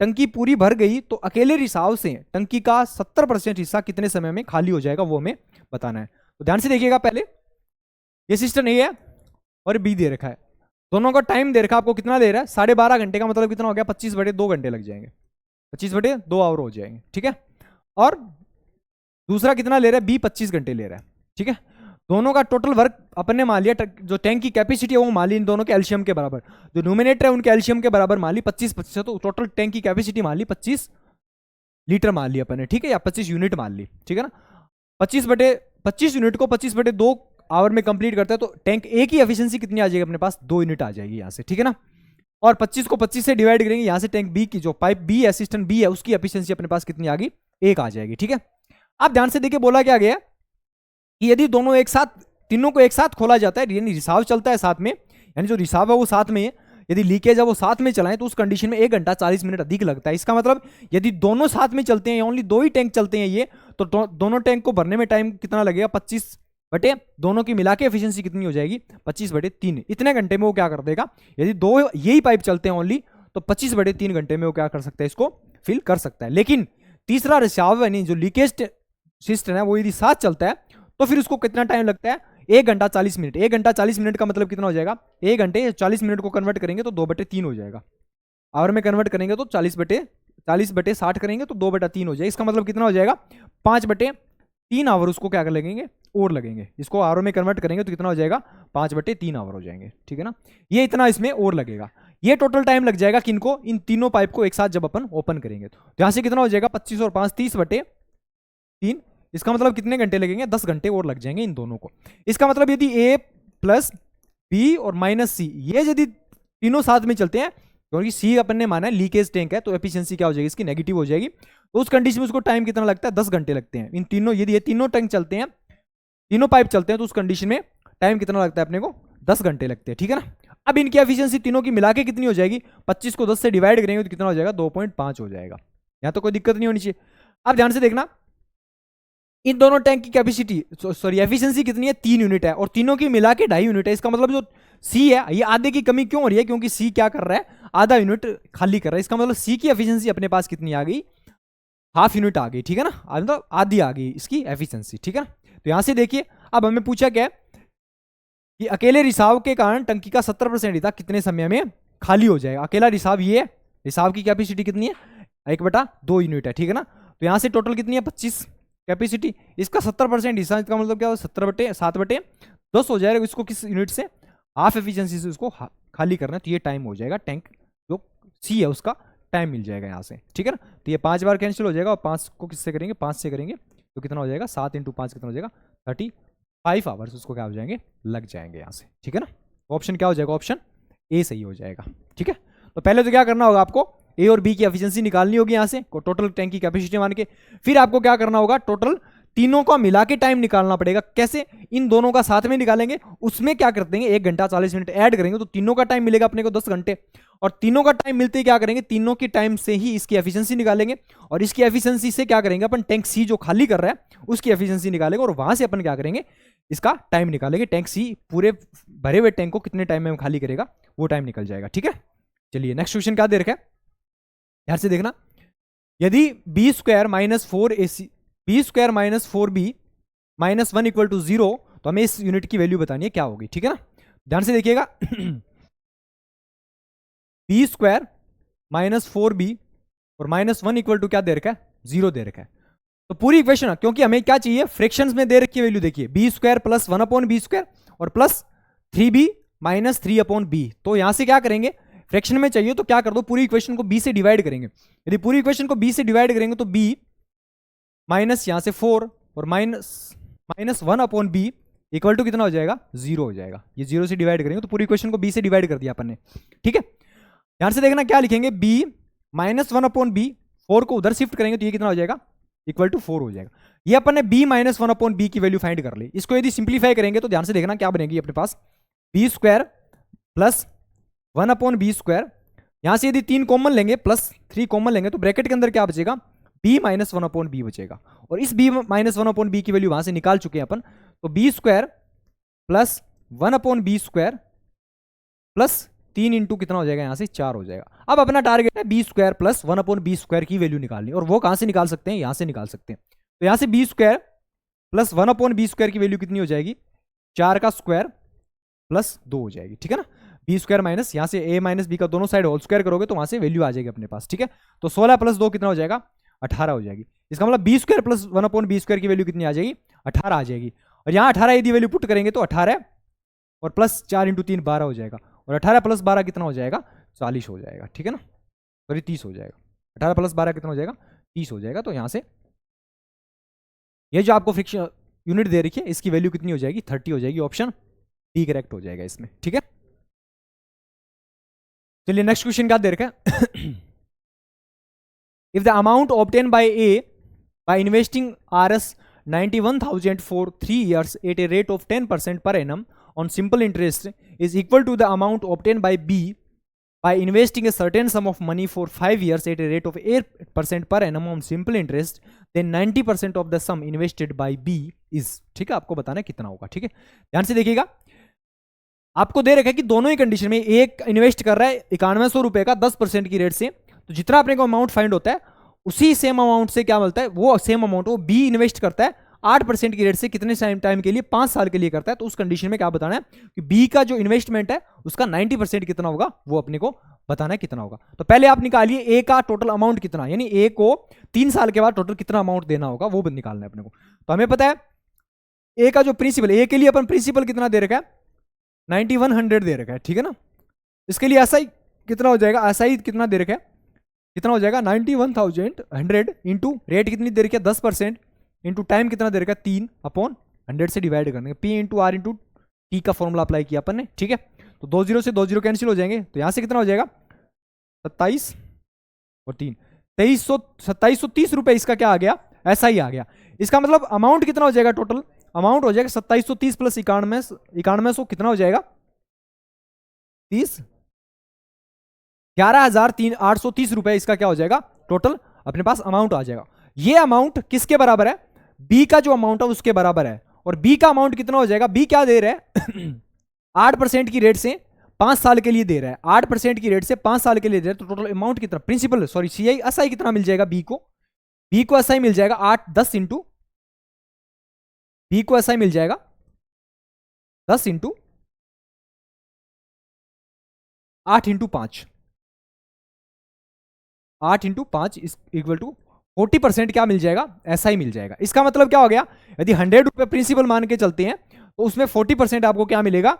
Speaker 1: टंकी पूरी भर गई तो अकेले रिसाव से टंकी का 70% हिस्सा कितने समय में खाली हो जाएगा वो हमें बताना है। तो ध्यान से देखिएगा, पहले ये सिस्टम ए है और बी दे रखा है, दोनों का टाइम दे रखा है आपको, कितना दे रहा है 12.5 घंटे का मतलब कितना हो गया 25/2 घंटे लग जाएंगे, 25/2 आवर हो जाएंगे, ठीक है। और दूसरा कितना ले रहा है बी 25 घंटे ले रहा है, ठीक है। दोनों का टोटल वर्क अपन ने मान लिया, जो टैंक की कैपेसिटी है वो मान ली इन दोनों के एल्शियम के बराबर, जो न्यूमिनेटर है उनके एल्शियम के बराबर मान ली 25 तो टोटल टैंक की कैपेसिटी मान ली 25 लीटर मान ली अपन ने, ठीक है, या 25 यूनिट मान ली, ठीक है ना। 25 यूनिट को 25/2 आवर में कंप्लीट करता है तो टैंक ए की एफिशिएंसी कितनी आ जाएगी अपने पास 2 यूनिट आ जाएगी यहाँ से, ठीक है ना। और 25 को 25 से डिवाइड करेंगे, यहाँ से टैंक बी की जो पाइप बी है सिस्टम बी है उसकी एफिशिएंसी अपने पास कितनी आ गई 1 आ जाएगी, ठीक है। अब ध्यान से देखिए बोला क्या गया कि यदि दोनों एक साथ, तीनों को एक साथ खोला जाता है, यानी रिसाव चलता है साथ में, यानी जो रिसाव है वो साथ में है, यदि लीकेज है वो साथ में चलाएं तो उस कंडीशन में 1 घंटा 40 मिनट अधिक लगता है। इसका मतलब यदि दोनों साथ में चलते हैं, ओनली 2 ही टैंक चलते हैं ये, तो दोनों टैंक को भरने में टाइम कितना लगेगा 25 दोनों की मिला के एफिशिएंसी कितनी हो जाएगी 25/3, इतने घंटे में वो क्या कर देगा। यदि 2 यही पाइप चलते हैं ओनली तो 25/3 घंटे में वो क्या कर सकता है, इसको फिल कर सकता है। लेकिन तीसरा रिसाव यानी जो लीकेज सिस्टम है वो यदि साथ चलता है तो फिर उसको कितना टाइम लगता है 1 घंटा 40 मिनट। 1 घंटा 40 मिनट का मतलब कितना हो जाएगा, 1 घंटे 40 मिनट को कन्वर्ट करेंगे तो 2/3 हो जाएगा, आवर में कन्वर्ट करेंगे तो 40/60 करेंगे तो 2/3 हो जाएगा। इसका मतलब कितना हो जाएगा 5/3 आवर उसको क्या कर लगेंगे और लगेंगे, इसको आवर में कन्वर्ट करेंगे तो कितना हो जाएगा 5/3 आवर हो जाएंगे, ठीक है ना। ये इतना इसमें और लगेगा, ये टोटल टाइम लग जाएगा किनको, इन तीनों पाइप को एक साथ जब अपन ओपन करेंगे तो यहाँ से कितना हो जाएगा 25 और 5 30/3, इसका मतलब कितने घंटे लगेंगे 10 घंटे और लग जाएंगे इन दोनों को। इसका मतलब यदि ए प्लस बी और माइनस सी ये यदि तीनों साथ में चलते हैं, क्योंकि सी अपन ने माना है लीकेज टैंक है तो एफिशिएंसी क्या हो जाएगी इसकी नेगेटिव हो जाएगी, तो उस कंडीशन में उसको टाइम कितना लगता है 10 घंटे लगते हैं। इन तीनों यदि ये तीनों टैंक चलते हैं, तीनों पाइप चलते हैं तो उस कंडीशन में टाइम कितना लगता है अपने को 10 घंटे लगते हैं, ठीक है ना। अब इनकी एफिशिएंसी तीनों की मिला के कितनी हो जाएगी, 25 को 10 से डिवाइड करेंगे तो कितना हो जाएगा 2.5 हो जाएगा, यहाँ तो कोई दिक्कत नहीं होनी चाहिए। अब ध्यान से देखना, इन दोनों टैंक की कैपेसिटी सॉरी एफिशिएंसी कितनी है 3 यूनिट है और तीनों की मिला के 2.5 यूनिट है। इसका मतलब जो सी है ये आधे की कमी क्यों हो रही है, क्योंकि सी क्या कर रहा है आधा यूनिट खाली कर रहा है। इसका मतलब सी की एफिशिएंसी अपने पास कितनी आ गई ½ यूनिट आ गई, ठीक है ना, मतलब आधी आ गई इसकी एफिशिएंसी, ठीक है ना। तो यहां से देखिए अब हमें पूछा क्या है कि अकेले रिसाव के कारण टंकी का 70% हिस्सा कितने समय में खाली हो जाएगा। अकेला रिसाव ये है, रिसाव की कैपेसिटी कितनी है 1/2 यूनिट है, ठीक है ना। तो यहाँ से टोटल कितनी है 25 कैपेसिटी, इसका 70% हिस्सा, इसका मतलब क्या हो 70/7/10 हो जाएगा। इसको किस यूनिट से ½ एफिशिएंसी से उसको खाली करना है, तो ये टाइम हो जाएगा टैंक जो सी है उसका टाइम मिल जाएगा यहाँ से, ठीक है ना। तो ये 5 बार कैंसिल हो जाएगा और 5 को किससे करेंगे, 5 से करेंगे तो कितना हो जाएगा, 7 × 5 कितना हो जाएगा, 35 आवर्स उसको क्या हो जाएंगे, लग जाएंगे यहाँ से, ठीक है ना। ऑप्शन क्या हो जाएगा, ऑप्शन ए सही हो जाएगा, ठीक है। तो पहले तो क्या करना होगा आपको, ए और बी की एफिशिएंसी निकालनी होगी यहाँ से, टोटल टैंक की कैपेसिटी मान के। फिर आपको क्या करना होगा, टोटल तीनों का मिला के टाइम निकालना पड़ेगा। कैसे, इन दोनों का साथ में निकालेंगे, उसमें क्या कर देंगे 1 घंटा 40 मिनट ऐड करेंगे तो तीनों का टाइम मिलेगा अपने को 10 घंटे। और तीनों का टाइम मिलते ही क्या करेंगे, तीनों के टाइम से ही इसकी एफिशिएंसी निकालेंगे और इसकी एफिशिएंसी से क्या करेंगे अपन, टैंक सी जो खाली कर रहा है उसकी एफिशिएंसी निकालेंगे और वहां से अपन क्या करेंगे, इसका टाइम निकालेंगे। टैंक सी पूरे भरे हुए टैंक को कितने टाइम में खाली करेगा वो टाइम निकल जाएगा, ठीक है। चलिए नेक्स्ट क्वेश्चन क्या दे रखा है, ध्यान से देखना। यदि B square minus 4ac B square minus 4b minus 1 equal to 0, तो हमें इस यूनिट की वैल्यू बतानी है क्या होगी, ठीक है ना। ध्यान से देखिएगा बी स्क्वायर माइनस 4b और माइनस 1 इक्वल टू क्या दे रखा है, 0 दे रखा है। तो पूरी इक्वेशन, क्योंकि हमें क्या चाहिए, फ्रैक्शंस में दे रखी है वैल्यू, देखिए B square plus 1/b square और प्लस 3b माइनस 3/b। तो यहां से क्या करेंगे, फ्रैक्शन में चाहिए तो क्या कर दो, पूरी इक्वेशन को b से डिवाइड करेंगे। यदि पूरी इक्वेशन को b से डिवाइड करेंगे तो b माइनस यहां से 4 और माइनस 1/b इक्वल टू कितना हो जाएगा, 0 हो जाएगा। ये 0 से डिवाइड करेंगे तो पूरी इक्वेशन को b से डिवाइड कर दिया अपन ने, ठीक है। ध्यान से देखना क्या लिखेंगे, b माइनस 1/b, 4 को उधर शिफ्ट करेंगे तो ये कितना हो जाएगा, इक्वल टू 4 हो जाएगा। ये अपन ने b माइनस 1/b की वैल्यू फाइंड कर ली। इसको यदि सिंप्लीफाई करेंगे तो ध्यान से देखना क्या बनेगी अपने पास, b square plus 1/b square, यहां से यदि 3 कॉमन लेंगे प्लस 3 कॉमन लेंगे तो ब्रैकेट के अंदर क्या बचेगा, b माइनस 1/b बचेगा। और इस b माइनस 1/b की वैल्यू वहां से निकाल चुके हैं अपन, तो b square plus 1/b square plus 3 into कितना हो जाएगा, यहां से 4 हो जाएगा। अब अपना टारगेट है b square plus 1/b square की वैल्यू निकालनी, और वो कहां से निकाल सकते हैं, यहां से निकाल सकते हैं। तो यहां से b square plus 1/b square की वैल्यू कितनी हो जाएगी, 4 का स्क्वायर प्लस 2 हो जाएगी, ठीक है ना। बी स्क्वायर माइनस यहाँ से a माइनस बी का दोनों साइड होल स्क्वायर करोगे तो वहां से वैल्यू आ जाएगी अपने पास, ठीक है। तो 16 प्लस 2 कितना हो जाएगा, 18 हो जाएगी। इसका मतलब B square plus 1/b square की वैल्यू कितनी आ जाएगी, 18 आ जाएगी। और यहाँ 18 यदि वैल्यू पुट करेंगे तो 18 और प्लस 4 × 3 12 हो जाएगा, और 18 प्लस 12 कितना हो जाएगा, 40 हो जाएगा, ठीक है ना, सॉरी 30 हो जाएगा। 18 प्लस 12 कितना हो जाएगा, 30 हो जाएगा। तो यहाँ से ये जो आपको फ्रिक्शन यूनिट दे रखी है इसकी वैल्यू कितनी हो जाएगी, 30 हो जाएगी। ऑप्शन डी करेक्ट हो जाएगा इसमें, ठीक है। चलिए नेक्स्ट क्वेश्चन क्या दे रखा है if the amount obtain bye A by investing Rs 91,000 for 3 years at a rate of 10% per annum on simple interest is equal to the amount obtained by B by investing a certain sum of money for 5 years at a rate of 8% per annum on simple interest, then 90% of the sum invested by B is, ठीक है, आपको बताना है कितना होगा, ठीक है। ध्यान से देखिएगा, आपको दे रखा है कि दोनों ही कंडीशन में एक इन्वेस्ट कर रहा है 9100 रुपए का 10% की रेट से, तो जितना अपने को अमाउंट फाइंड होता है उसी सेम अमाउंट से क्या मिलता है, वो सेम अमाउंट वो बी इन्वेस्ट करता है 8% की रेट से कितने टाइम के लिए, 5 साल के लिए करता है। तो उस कंडीशन में क्या बताना है कि बी का जो इन्वेस्टमेंट है उसका 90% कितना होगा, वो अपने को बताना है कितना होगा। तो पहले आप निकालिए ए का टोटल अमाउंट कितना, यानी ए को 3 साल के बाद टोटल कितना अमाउंट देना होगा वो निकालना है अपने को। तो हमें पता है ए का जो प्रिंसिपल, ए के लिए अपन प्रिंसिपल कितना दे रखा है, 9100 दे रखा है, ठीक है ना। इसके लिए एसआई कितना हो जाएगा, एसआई कितना दे रखा है, कितना हो जाएगा 91,100 इंटू रेट कितनी दे रखी है 10% इंटू टाइम कितना दे रखा है 3/100 से डिवाइड करने का, P into R into T का फॉर्मूला अप्लाई किया अपन ने, ठीक है। तो 2 0 से 2 0 कैंसिल हो जाएंगे, तो यहां से कितना हो जाएगा 27 और 3 2730 रुपए इसका क्या आ गया, ऐसा ही आ गया। इसका मतलब अमाउंट कितना हो जाएगा, टोटल अमाउंट हो जाएगा 2730 प्लस 9100 कितना हो जाएगा 30 11,830 रुपए इसका क्या हो जाएगा टोटल अपने पास अमाउंट आ जाएगा। ये अमाउंट किसके बराबर है, बी का जो अमाउंट है उसके बराबर है। और बी का अमाउंट कितना हो जाएगा, बी क्या दे रहा है 8% की रेट से 5 साल के लिए दे रहा है, 8% की रेट से 5 साल के लिए दे रहा है। तो टोटल अमाउंट कितना, प्रिंसिपल सॉरी सीआई एसआई कितना मिल जाएगा बी को एसआई मिल जाएगा 8 इंटू बी को एसआई मिल जाएगा 10 into 8 into 5 8 into 5 equal to 40% क्या मिल जाएगा, एसआई मिल जाएगा। इसका मतलब क्या हो गया, यदि 100 रुपए प्रिंसिपल मान के चलते हैं तो उसमें 40% आपको क्या मिलेगा,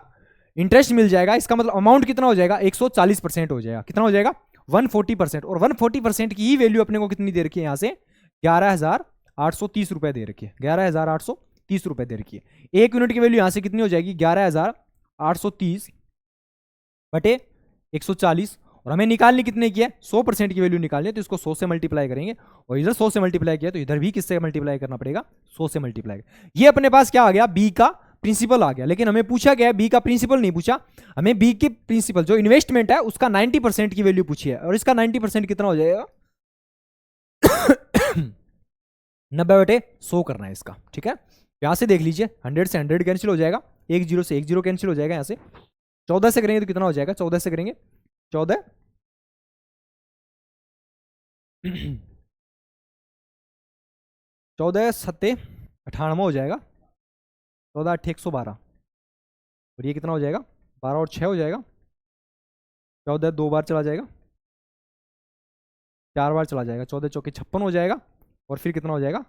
Speaker 1: इंटरेस्ट मिल जाएगा। इसका मतलब अमाउंट कितना हो जाएगा 140% हो जाएगा, कितना हो जाएगा 140%, और 140% की ही वैल्यू अपने को कितनी दे रखी है यहाँ से, 11,830 रुपए दे रखी है, 11,830 रुपए दे रखी है। 1 यूनिट की वैल्यू यहाँ से कितनी हो जाएगी, 11,830 बटे 140, और हमें निकालनी कितने की है, 100% की वैल्यू निकालनी है, तो इसको 100 से मल्टीप्लाई करेंगे, और इधर 100 से मल्टीप्लाई किया तो इधर भी किससे मल्टीप्लाई करना पड़ेगा, 100 से मल्टीप्लाई। ये अपने पास क्या आ गया, बी का प्रिंसिपल आ गया। लेकिन हमें पूछा गया है बी का प्रिंसिपल नहीं पूछा, हमें बी की प्रिंसिपल जो इन्वेस्टमेंट है उसका 90% की वैल्यू पूछी है, और इसका 90% कितना हो जाएगा 90/100 करना है इसका, ठीक है। यहां से देख लीजिए 100 से 100 कैंसिल हो जाएगा, 10 से 10 कैंसिल हो जाएगा, यहां से 14 से करेंगे तो कितना हो जाएगा, 14 से करेंगे 14 14 सत्ते 98 हो जाएगा, 14 8 112, और ये कितना हो जाएगा 12 और 6 हो जाएगा, 14 2 बार चला जाएगा, 4 बार चला जाएगा, 14 चौके 56 हो जाएगा, और फिर कितना हो जाएगा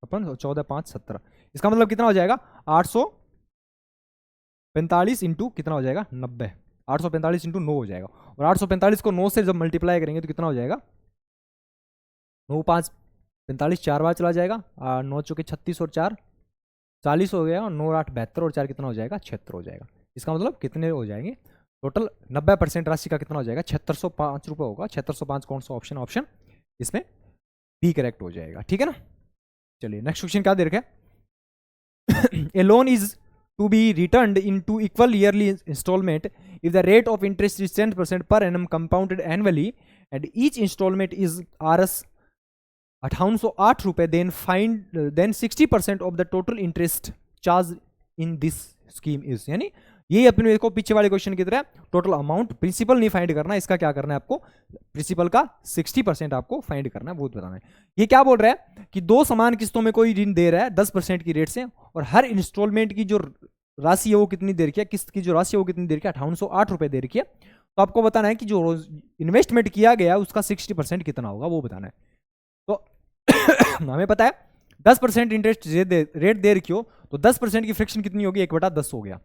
Speaker 1: 56, 14 5 17, इसका मतलब कितना हो जाएगा 845 इंटू कितना हो जाएगा 90, 845 इंटू 9 हो जाएगा, और 845 को 9 से जब मल्टीप्लाई करेंगे तो कितना हो जाएगा 9 5 45, 4 बार चला जाएगा, 9 चौके 36 और 4 40 हो गया, और 9 8 72 और 4 कितना हो जाएगा 76 हो जाएगा। इसका मतलब कितने हो जाएंगे टोटल 90% राशि का कितना हो जाएगा 7605 रुपये होगा। 7605 कौन सा ऑप्शन, ऑप्शन इसमें बी करेक्ट हो जाएगा, ठीक है ना। चलिए नेक्स्ट क्वेश्चन क्या दे रखा है, a loan is to be returned into equal yearly installment if the rate of interest is 10% per annum compounded annually and each installment is Rs 808 रुपए, then 60% of the total interest charged in this scheme is, यानी यही अपने को पीछे वाले question की तरह total amount, principal नहीं फाइंड करना, इसका क्या करना है आपको, प्रिंसिपल का 60% आपको फाइंड करना है, वो बताना है। ये क्या बोल रहा है कि दो समान किस्तों में कोई ऋण दे रहा है 10% की रेट से, और हर इंस्टॉलमेंट की जो राशि है वो कितनी दे रखी है, किस्त की जो राशि है वो कितनी दे रखी है 808 रुपए दे रखी है। तो आपको बताना है कि जो इन्वेस्टमेंट किया गया उसका 60% कितना होगा, वो बताना है। तो हमें पता है 10% इंटरेस्ट रेट दे रखी हो तो 10% की फ्रिक्शन कितनी होगी, 1/10 हो गया।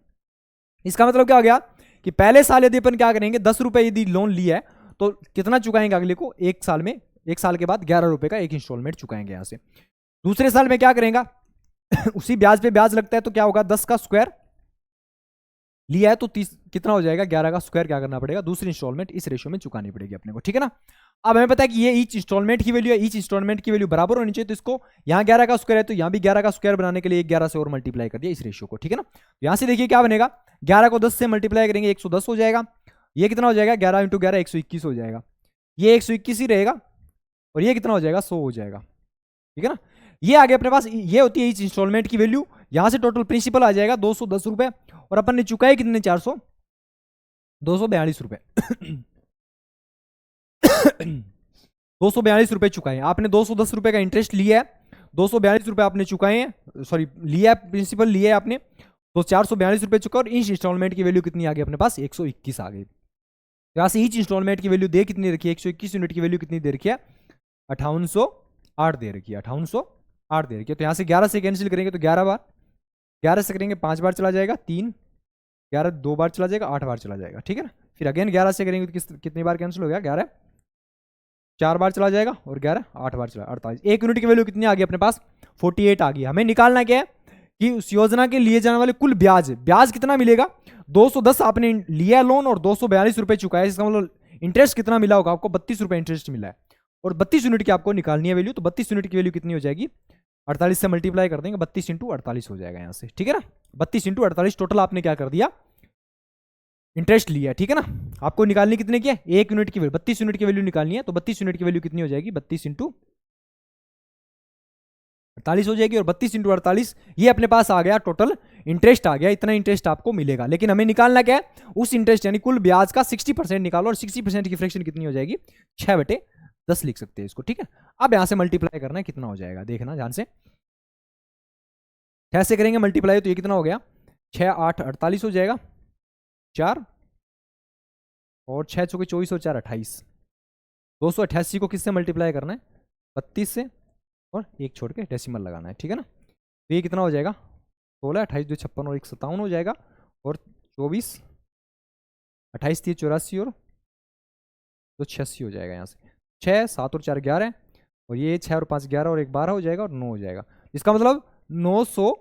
Speaker 1: इसका मतलब क्या हो गया कि पहले साल यदि अपन क्या करेंगे 10 रुपए यदि लोन लिया है तो कितना चुकाएंगे अगले को, एक साल में, एक साल के बाद 11 रुपए का एक इंस्टॉलमेंट चुकाएंगे यहां से। दूसरे साल में क्या करेंगे उसी ब्याज पे ब्याज लगता है, तो क्या होगा 10 का स्क्वायर लिया है तो 30 कितना हो जाएगा 11 का स्क्वायर क्या करना पड़ेगा, दूसरी इंस्टॉलमेंट इस रेशियो में चुकानी पड़ेगी अपने को, ठीक है ना। अब हमें पता है कि ये ईच इंस्टॉलमेंट की वैल्यू है, ईच इंस्टॉलमेंट की वैल्यू बराबर होनी चाहिए, तो इसको यहाँ 11 का स्क्वायर है तो यहाँ भी 11 का स्क्वायर बनाने के लिए 11 से और मल्टीप्लाई कर दिया इस रेशियो को, ठीक है ना। तो यहाँ से देखिए क्या बनेगा, 11 को 10 से मल्टीप्लाई करेंगे 110 हो जाएगा, ये कितना हो जाएगा 11 × 11 121 हो जाएगा, ये 121 ही रहेगा, और ये कितना हो जाएगा 100 हो जाएगा, ठीक है ना। ये आगे अपने पास ये होती है ईच इंस्टॉलमेंट की वैल्यू। यहां से टोटल प्रिंसिपल आ जाएगा 210 रुपए, और अपन ने चुकाए कितने 242 रुपए 242 रुपए चुकाए आपने, 210 रुपए का इंटरेस्ट लिया है, 242 रुपए आपने चुकाए हैं, सॉरी लिया है, प्रिंसिपल लिया है आपने, तो 442 रुपए चुका, और ईच इंस्टॉलमेंट की वैल्यू कितनी आ गई अपने पास 121 आ गई। यहां से ईच इंस्टॉलमेंट की वैल्यू दे कितनी रखी है, 121 यूनिट की वैल्यू कितनी दे रखी है 5808 दे रखी है, 5808 दे रखी है। तो यहां से 11 से कैंसिल करेंगे तो 11 बार, 11 से करेंगे 5 बार चला जाएगा, 3 11 2 बार चला जाएगा, 8 बार चला जाएगा, ठीक है ना। फिर अगेन 11 से करेंगे तो कितनी बार कैंसिल हो गया, 11 4 बार चला जाएगा, और 11 8 बार चला 48। एक यूनिट की वैल्यू कितनी आ गई अपने पास 48 आ गई। हमें निकालना क्या है कि उस योजना के लिए जाने वाले कुल ब्याज, ब्याज कितना मिलेगा, 210 आपने लिया लोन और 242 रुपए चुकाया, इसका मतलब इंटरेस्ट कितना मिला होगा आपको 32 रुपए इंटरेस्ट मिला है, और 32 यूनिट की आपको निकालनी है वैल्यू। तो 32 यूनिट की वैल्यू कितनी हो जाएगी 48 से मल्टीप्लाई कर देंगे, 32 × 48 हो जाएगा यहाँ से, ठीक है ना। 32 × 48 टोटल आपने क्या कर दिया इंटरेस्ट लिया, ठीक है ना। आपको निकालनी कितने की है, एक यूनिट की वैल्यू, 32 यूनिट की वैल्यू निकालनी है, तो 32 यूनिट की वैल्यू कितनी हो जाएगी 32 × 48 हो जाएगी, और 32 × 48 ये अपने पास आ गया टोटल इंटरेस्ट आ गया, इतना इंटरेस्ट आपको मिलेगा। लेकिन हमें निकालना क्या है उस इंटरेस्ट यानी कुल ब्याज का 60% निकालो, और 60% की फ्रैक्शन कितनी हो जाएगी 6/10 लिख सकते हैं इसको, ठीक है। अब यहां से मल्टीप्लाई करना है, कितना हो जाएगा देखना ध्यान से, 6 से करेंगे मल्टीप्लाई तो ये कितना हो गया 6 8 48 हो जाएगा, 4 और 6 चौके 24 और 4 28, 288 को किससे मल्टीप्लाई करना है 32 से, और एक छोड़ के डेसिमल लगाना है, ठीक है ना। तो ये कितना हो जाएगा 16 28 2 56 और 1 57 हो जाएगा, और 24 28 3 84 और तो 86 हो जाएगा यहाँ से। 6 7 और 4 11, और ये 6 और 5 11 और 1 12 हो जाएगा और 9 हो जाएगा। इसका मतलब 900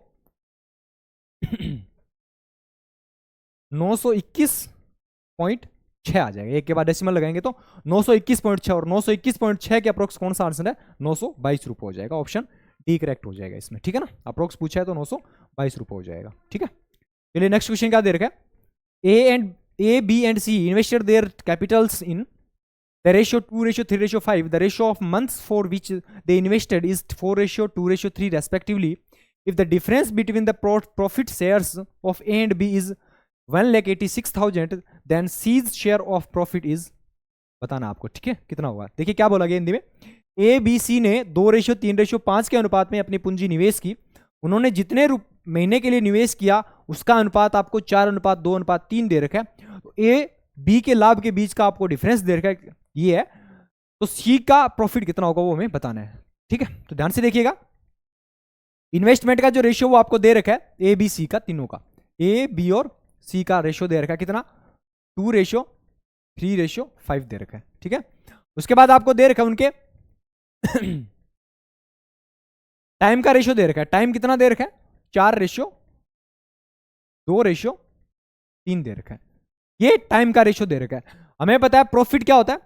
Speaker 1: 921.6 आ जाएगा। एक के बाद डेसिमल लगाएंगे तो 921.6, और 921.6 के अप्रोक्स कौन सा आंसर है? 922 रुपये हो जाएगा। ऑप्शन डी करेक्ट हो जाएगा इसमें, ठीक है ना। अप्रोक्स पूछा है तो 922 रुपये हो जाएगा, ठीक है। चलिए नेक्स्ट क्वेश्चन क्या दे रखा है? A B and C invested their capitals in the ratio 2:3:5. The ratio of months for which they invested is 4:2:3 respectively. If the difference between the profit shares of A and B is 1,86,000, then C's share of profit is, बताना आपको, ठीक है, कितना होगा। देखिए क्या बोला गया हिंदी में, ए बी सी ने 2:3:5 के अनुपात में अपनी पूंजी निवेश की। उन्होंने जितने महीने के लिए निवेश किया उसका अनुपात आपको 4:2:3 दे रखा है। तो ए बी के लाभ के बीच का आपको डिफरेंस दे रखा है, ये है। तो सी का प्रॉफिट कितना होगा वो हमें बताना है, ठीक है। तो ध्यान से देखिएगा, इन्वेस्टमेंट का जो रेशियो वो आपको दे रखा है ए बी सी का, तीनों का, ए बी और सी का रेशियो दे रखा है कितना? 2:3:5 दे रखा है, ठीक है। उसके बाद आपको दे रखा है उनके टाइम का रेशियो दे रखा है। टाइम कितना दे रखा है? 4:2:3 दे रखा है। ये टाइम का रेशियो दे रखा है। हमें पता है प्रॉफिट क्या होता है?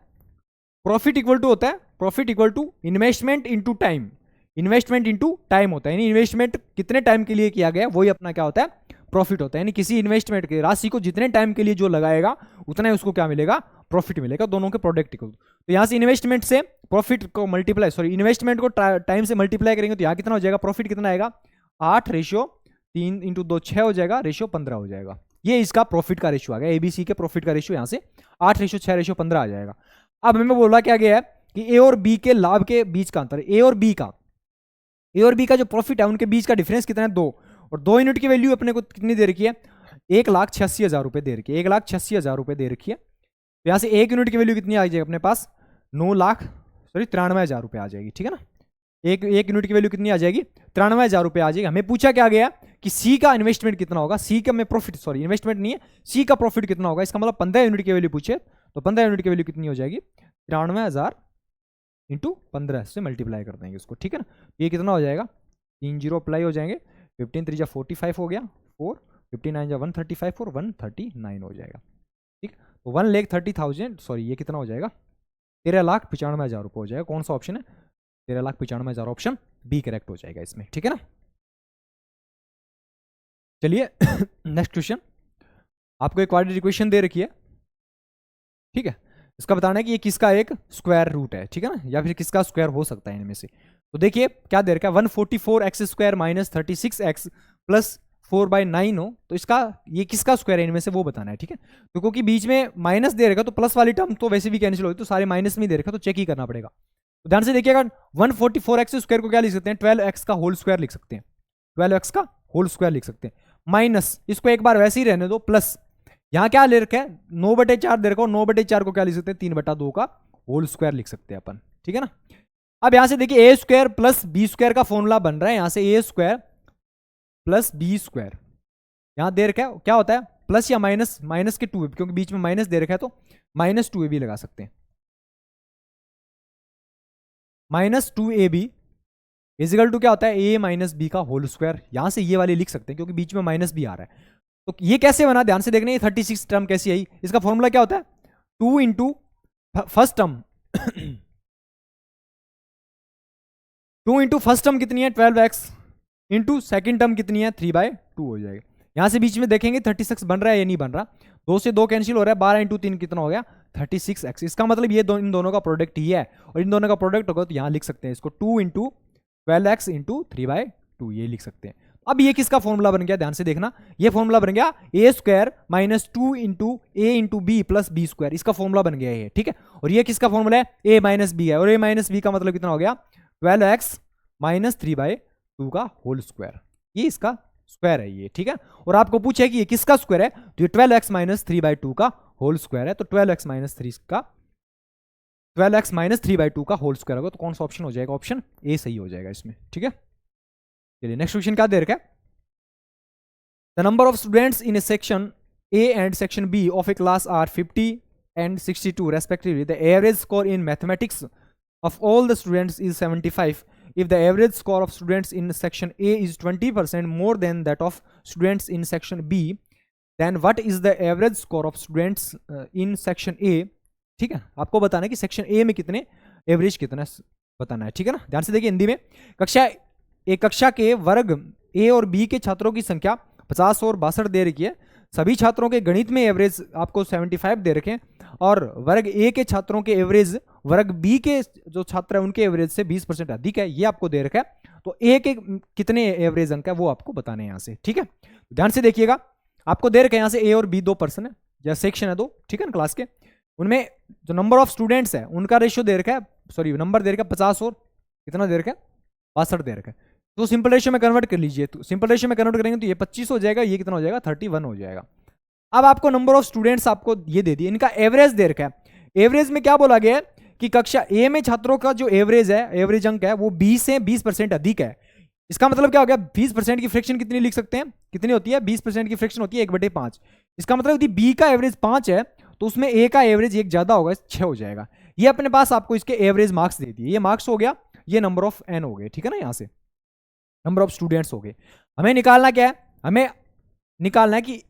Speaker 1: प्रॉफिट इक्वल टू होता है, profit equal to investment into time. Investment into time होता है, यानी इन्वेस्टमेंट कितने टाइम के लिए किया गया वही अपना क्या होता है? प्रॉफिट होता है। यानी किसी इन्वेस्टमेंट की राशि को जितने टाइम के लिए जो लगाएगा उतना ही उसको क्या मिलेगा? प्रॉफिट मिलेगा। दोनों के प्रोडक्ट इक्वल। तो यहां से इन्वेस्टमेंट से प्रॉफिट को मल्टीप्लाई, सॉरी इन्वेस्टमेंट को टाइम से मल्टीप्लाई करेंगे तो यहाँ कितना हो जाएगा? प्रॉफिट कितना आएगा? 8:3 × 2 6 हो जाएगा, रेशियो 15 हो जाएगा। ये इसका प्रॉफिट का रेशियो आ गया। एबीसी के प्रॉफिट का रेशियो यहाँ से 8:6:15 आ जाएगा। अब हमें बोला क्या गया है कि ए और बी के लाभ के बीच का अंतर, ए और बी का जो प्रॉफिट है उनके बीच का डिफरेंस कितना है? 2। और 2 यूनिट की वैल्यू अपने को कितनी दे रखी है? 1,86,000 रुपये दे रखी है। 1,86,000 रुपये दे रखी है। तो यहाँ से 1 यूनिट की वैल्यू कितनी आ जाएगी अपने पास? 93,000 रुपये आ जाएगी, ठीक है ना। एक यूनिट की वैल्यू कितनी आ जाएगी? 93,000 रुपये आ जाएगी। हमें पूछा क्या गया कि सी का इन्वेस्टमेंट कितना होगा? सी का में प्रॉफिट, सॉरी इन्वेस्टमेंट नहीं है, सी का प्रॉफिट कितना होगा? इसका मतलब 15 यूनिट की वैल्यू पूछे, तो 15 यूनिट की वैल्यू कितनी हो जाएगी? 93,000 × 15 से मल्टीप्लाई कर देंगे उसको, ठीक है ना। ये कितना हो जाएगा? 3 जीरो अप्लाई हो जाएंगे। 15 3 45 हो गया, 4 59 135 और 139 हो जाएगा, ठीक। तो 1,30,000, सॉरी ये कितना हो जाएगा? 13,95,000 रुपये हो जाएगा। कौन सा ऑप्शन है? 13,95,000, ऑप्शन बी करेक्ट हो जाएगा इसमें, ठीक है ना। चलिए नेक्स्ट क्वेश्चन, आपको एक क्वाड्रेटिक इक्वेशन दे रखी है, ठीक है। इसका बताना है कि ये किसका एक स्क्वायर रूट है, ठीक है ना, या फिर किसका स्क्वायर हो सकता है इनमें से। तो देखिए क्या दे रखा है, 144x² - 36x + 4/9 हो, तो इसका ये किसका स्क्वायर है इनमें से वो बताना है, ठीक है। तो क्योंकि बीच में माइनस दे रखा तो प्लस वाली टर्म तो वैसे भी कैंसिल होगी, तो सारे माइनस में दे रखा तो चेक ही करना पड़ेगा। तो ध्यान से देखिएगा, 144x² को क्या लिख सकते हैं? 12x का होल स्क्वायर लिख सकते हैं। 12x का होल स्क्वायर लिख सकते हैं, माइनस इसको एक बार वैसे ही रहने दो, प्लस यहां क्या ले रखा है? 9/4 दे रखा हो, 9/4 को क्या लिख सकते हैं? 3/2 का होल स्क्वायर लिख सकते हैं अपन, ठीक है ना। अब यहां से देखिए a² + b² का फॉर्मूला बन रहा है। यहां से a² + b², यहां दे रखा है क्या होता है? प्लस या माइनस, माइनस के 2, क्योंकि बीच में माइनस दे रखा है तो -2ab लगा सकते हैं। -2ab इजिकल टू क्या होता है? a - b का होल स्क्वायर। यहां से ये वाले लिख सकते हैं क्योंकि बीच में माइनस भी आ रहा है। तो ये कैसे बना? ध्यान से देखना, ये 36 टर्म कैसी आई? इसका फॉर्मूला क्या होता है? 2 × फर्स्ट टर्म 2 × फर्स्ट टर्म कितनी है? 12x × सेकंड टर्म कितनी है? 3/2 हो जाएगा। यहां से बीच में देखेंगे 36 बन रहा है या नहीं बन रहा। 2 से 2 कैंसिल हो रहा है, 12 × 3 कितना हो गया? 36x। इसका मतलब ये इन दोनों का प्रोडक्ट ही है, और इन दोनों का प्रोडक्ट होगा तो यहां लिख सकते हैं इसको 2 × 12x × 3/2, ये लिख सकते हैं। अब ये किसका फॉर्मूला बन गया? ध्यान से देखना, ये फॉर्मूला बन गया a² - 2 × a × b + b²। इसका फॉर्मूला बन गया ये, ठीक है। और ये किसका फॉर्मूला है? a - b है, और a - b का मतलब कितना हो गया? 12x - 3/2 का होल स्क्वायर। ये इसका स्क्वायर है ये, ठीक है। और आपको पूछा है कि ये किसका स्क्वायर है, तो ये 12x - 3/2 का होल स्क्वायर है। तो 12x - 3/2 का होल स्क्वायर होगा, तो कौन सा ऑप्शन हो जाएगा? ऑप्शन ए सही हो जाएगा इसमें, ठीक है। चलिए नेक्स्ट क्वेश्चन क्या दे रखा है? The number of students in a section A and section B of a class are 50, and 62 respectively. The average score in mathematics of all the students is 75. If the average score of students in section A is 20% more than that of students in section B, then what is the average score of students in section A? ठीक है, आपको बताना है कि section A में कितने, average कितना बताना है, ठीक है ना। ध्यान से देखिए हिंदी में, कक्षा के वर्ग ए और बी के छात्रों की संख्या 50 और 62 दे रखी है। सभी छात्रों के गणित में एवरेज आपको 75 दे रखे हैं, और वर्ग ए के छात्रों के एवरेज वर्ग बी के जो छात्र है उनके एवरेज से 20% अधिक है, ये आपको दे रखा है। तो ए के कितने एवरेज अंक है वो आपको बताने हैं यहाँ से, ठीक है। ध्यान से देखिएगा, आपको दे रखे हैं यहाँ से ए और बी 2 पर्सन है या सेक्शन है 2, ठीक है ना, क्लास के। उनमें जो नंबर ऑफ स्टूडेंट्स है उनका रेशियो दे रखा है, सॉरी नंबर दे रखा है 50 और कितना दे रखा है 62 दे रखा है। तो सिंपल रेशियो में कन्वर्ट कर लीजिए, तो सिंपल रेशियो में कन्वर्ट करेंगे तो ये 25 हो जाएगा, ये कितना हो जाएगा 31 हो जाएगा। अब आपको नंबर ऑफ स्टूडेंट्स आपको ये दे दिए, इनका एवरेज दे रखा है। एवरेज में क्या बोला गया है कि कक्षा ए में छात्रों का जो एवरेज है, एवरेज अंक है वो 20 से 20% अधिक है। इसका मतलब क्या हो गया, 20% की फ्रैक्शन कितनी लिख सकते हैं, कितनी होती है 20% की फ्रैक्शन होती है 1/5। इसका मतलब यदि बी का एवरेज 5 है तो उसमें ए का एवरेज 1 ज्यादा होगा, 6 हो जाएगा। ये अपने पास आपको इसके एवरेज मार्क्स दे दिए, ये मार्क्स हो गया, ये नंबर ऑफ एन हो गए, ठीक है ना, यहां से नंबर ऑफ स्टूडेंट्स हो गए। हमें निकालना क्या है, हमें निकालना है कि,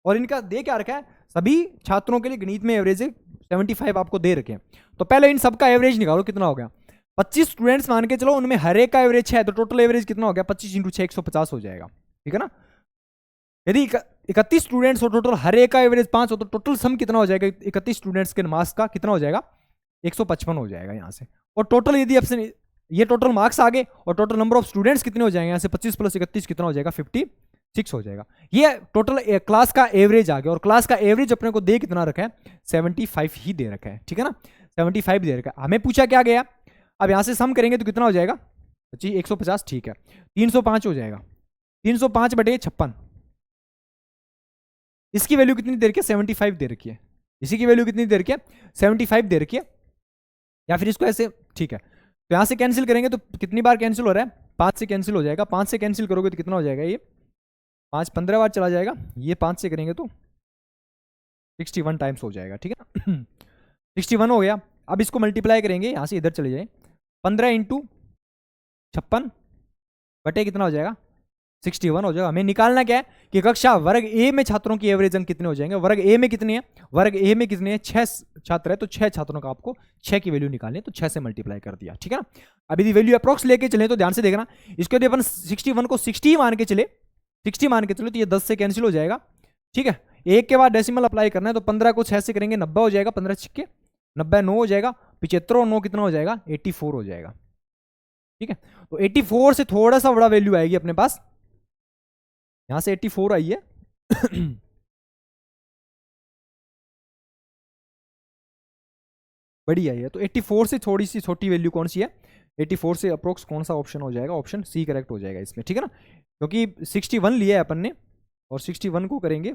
Speaker 1: और इनका दे क्या रखा है, सभी छात्रों के लिए गणित में एवरेज 75 आपको दे रखे हैं। तो पहले इन सबका एवरेज निकालो, कितना हो गया 25 स्टूडेंट्स मान के चलो, उनमें हर एक का एवरेज 6 है, तो टोटल एवरेज कितना हो गया 25 × 6 150 हो जाएगा, ठीक है ना। यदि 31 स्टूडेंट्स हो टोटल, हर एक का एवरेज 5 हो, तो टोटल सम कितना हो जाएगा 31 स्टूडेंट्स के मार्क्स का कितना हो जाएगा 155 हो जाएगा यहाँ से। और टोटल यदि ऑप्शन ये टोटल मार्क्स आ गए, और टोटल नंबर ऑफ स्टूडेंट्स कितने हो जाएंगे यहाँ से 25 + 31 कितना हो जाएगा 56 हो जाएगा। ये टोटल क्लास का एवरेज आ गया, और क्लास का एवरेज अपने को दे कितना रखा है 75 ही दे रखा है, ठीक है ना, 75 दे रखा है। हमें पूछा क्या गया, अब यहाँ से सम करेंगे तो कितना हो जाएगा 150, ठीक है 305 हो जाएगा, 305/56। इसकी वैल्यू कितनी दे रखी है 75 दे रखी है, इसी की वैल्यू कितनी दे रखी है 75 दे रखी है। या फिर इसको ऐसे, ठीक है, तो यहां से कैंसिल करेंगे तो कितनी बार कैंसिल हो रहा है 5 से कैंसिल हो जाएगा, 5 से कैंसिल करोगे तो कितना हो जाएगा, ये 5 15 बार चला जाएगा, ये 5 से करेंगे तो 61 टाइम्स हो जाएगा, ठीक है ना 61 हो गया। अब इसको मल्टीप्लाई करेंगे, यहां से इधर चले जाए, 15 × 56 बटे कितना हो जाएगा 61 हो जाएगा। हमें निकालना क्या है कि कक्षा वर्ग ए में छात्रों की एवरेज अंक कितने हो जाएंगे, वर्ग ए में कितने हैं, वर्ग ए में कितने हैं 6 छात्र है, तो 6 छात्रों का आपको 6 की वैल्यू निकालनी है, तो 6 से मल्टीप्लाई कर दिया, ठीक है ना। अब यदि वैल्यू अप्रोक्स लेके चले तो ध्यान से देखना, इसको यदि अपन 61 को 60 मान के चले, 60 मान के चले तो ये 10 से कैंसिल हो जाएगा, ठीक है। एक के बाद डेसिमल अप्लाई करना है, तो 15 को 6 से करेंगे 90 हो जाएगा, 15 × 90 9 हो जाएगा, 75 और 9 कितना हो जाएगा 84 हो जाएगा, ठीक है। तो 84 से थोड़ा सा बड़ा वैल्यू आएगी अपने पास, यहां से 84 आई है बड़ी आई है, तो 84 से थोड़ी सी छोटी वैल्यू कौन सी है 84 से अप्रोक्स कौन सा ऑप्शन हो जाएगा, ऑप्शन सी करेक्ट हो जाएगा इसमें, ठीक है ना, क्योंकि 61 लिया है अपन ने, और 61 को करेंगे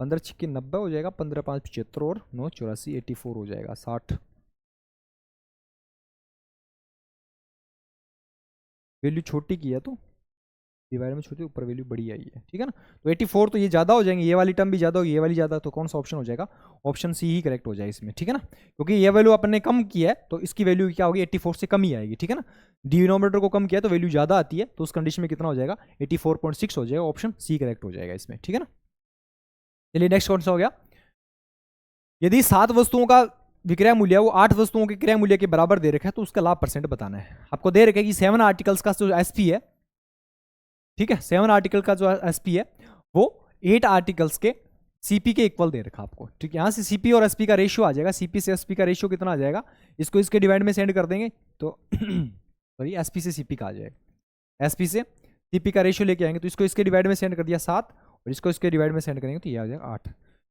Speaker 1: 15 × 90 हो जाएगा, 15 × 5 75 और 9 84 84 हो जाएगा 60। वैल्यू छोटी की है तो डिवाइड में छोटी, ऊपर वैल्यू बड़ी आई है, ठीक है ना। तो 84 तो ये ज्यादा हो जाएंगे, ये वाली टर्म भी ज्यादा होगी, ये वाली ज्यादा, तो कौन सा ऑप्शन हो जाएगा ऑप्शन सी ही करेक्ट हो जाएगा इसमें, ठीक है ना, क्योंकि ये वैल्यू अपन ने कम की है तो इसकी वैल्यू क्या होगी 84 से कम ही आएगी, ठीक है ना। डिनोमिनेटर को कम किया तो वैल्यू ज्यादा आती है, तो उस कंडीशन में कितना हो जाएगा 84.6 हो जाएगा, ऑप्शन सी करेक्ट हो जाएगा इसमें, ठीक है ना। चलिए नेक्स्ट कौन सा हो गया, यदि 7 वस्तुओं का विक्रय मूल्य वो 8 वस्तुओं के क्रय मूल्य के बराबर दे रखा है, तो उसका लाभ % बताना है। आपको दे रखा है कि 7 आर्टिकल्स का जो एसपी है, ठीक है, 7 आर्टिकल का जो एसपी है वो 8 आर्टिकल्स के सीपी के इक्वल दे रखा आपको, ठीक है। यहाँ से सीपी और एसपी का रेशियो आ जाएगा, सीपी से एसपी का रेशियो कितना आ जाएगा, इसको इसके डिवाइड में सेंड कर देंगे तो सॉरी एसपी से सीपी का आ जाएगा, एसपी से सीपी का रेशियो लेके आएंगे तो इसको इसके डिवाइड में सेंड कर दिया 7, और इसको इसके डिवाइड में सेंड करेंगे तो ये आ जाएगा 8।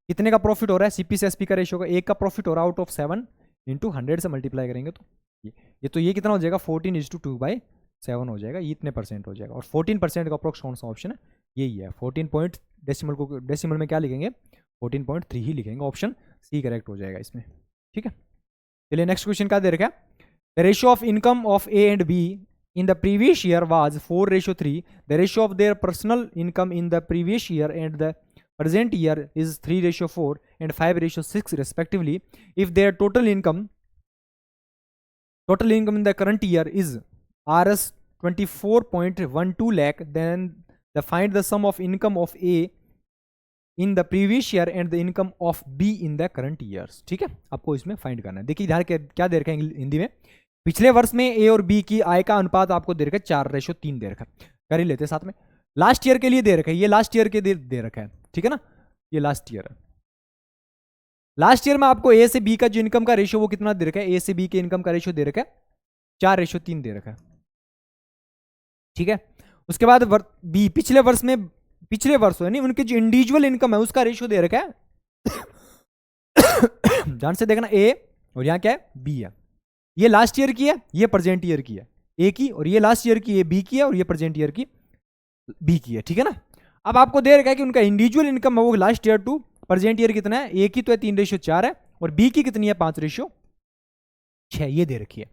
Speaker 1: कितने का प्रॉफिट हो रहा है सीपी से एसपी का रेशियो का, 1 का प्रॉफिट हो रहा है आउट ऑफ 7 × 100 से मल्टीप्लाई करेंगे तो ये कितना हो जाएगा 14:2/7 हो जाएगा, ये इतने % हो जाएगा। और 14% का अप्रोक्स कौन सा ऑप्शन है, यही है 14 पॉइंट, डेसिमल में क्या लिखेंगे 14.3 ही लिखेंगे, ऑप्शन सी करेक्ट हो जाएगा इसमें, ठीक है। चलिए नेक्स्ट क्वेश्चन क्या दे रखा है, the ratio of income of A and B in the previous year was 4:3. The ratio of their personal income in the previous year and the present year is 3:4 and 5:6 respectively, if their total income in the current year is Rs 24.12 lakh, then find the sum of income of A in the previous year and the income of B in the current years. ठीक है, आपको इसमें find करना है. देखिए इधर क्या दे रखा है हिंदी में, पिछले वर्ष में ए और बी की आय का अनुपात आपको दे रखा है 4:3 दे रखा है. कर ही लेते हैं साथ में. लास्ट ईयर के लिए दे रखा है, ये लास्ट ईयर के दे रखा है. ठीक है ना, ये लास्ट ईयर है. लास्ट ईयर में आपको ए से बी का जो इनकम का रेशियो वो कितना दे रखा है, ए से बी के इनकम का रेशियो दे रखा है 4:3 दे रखा है. ठीक है, उसके बाद बी पिछले वर्ष यानी उनके जो इंडिविजुअल इनकम है उसका रेशियो दे रखा है. ध्यान से देखना, ए और यहां क्या है, बी है. ये लास्ट ईयर की है, ये प्रेजेंट ईयर की है ए की, और ये लास्ट ईयर की, ये बी की है, और ये प्रेजेंट ईयर की बी की है. ठीक है ना. अब आपको दे रखा है कि उनका इंडिविजुअल इनकम है वो last year to present year कितना है, ए की तो है 3:4 है, और बी की कितनी है 5:6, ये दे रखी है.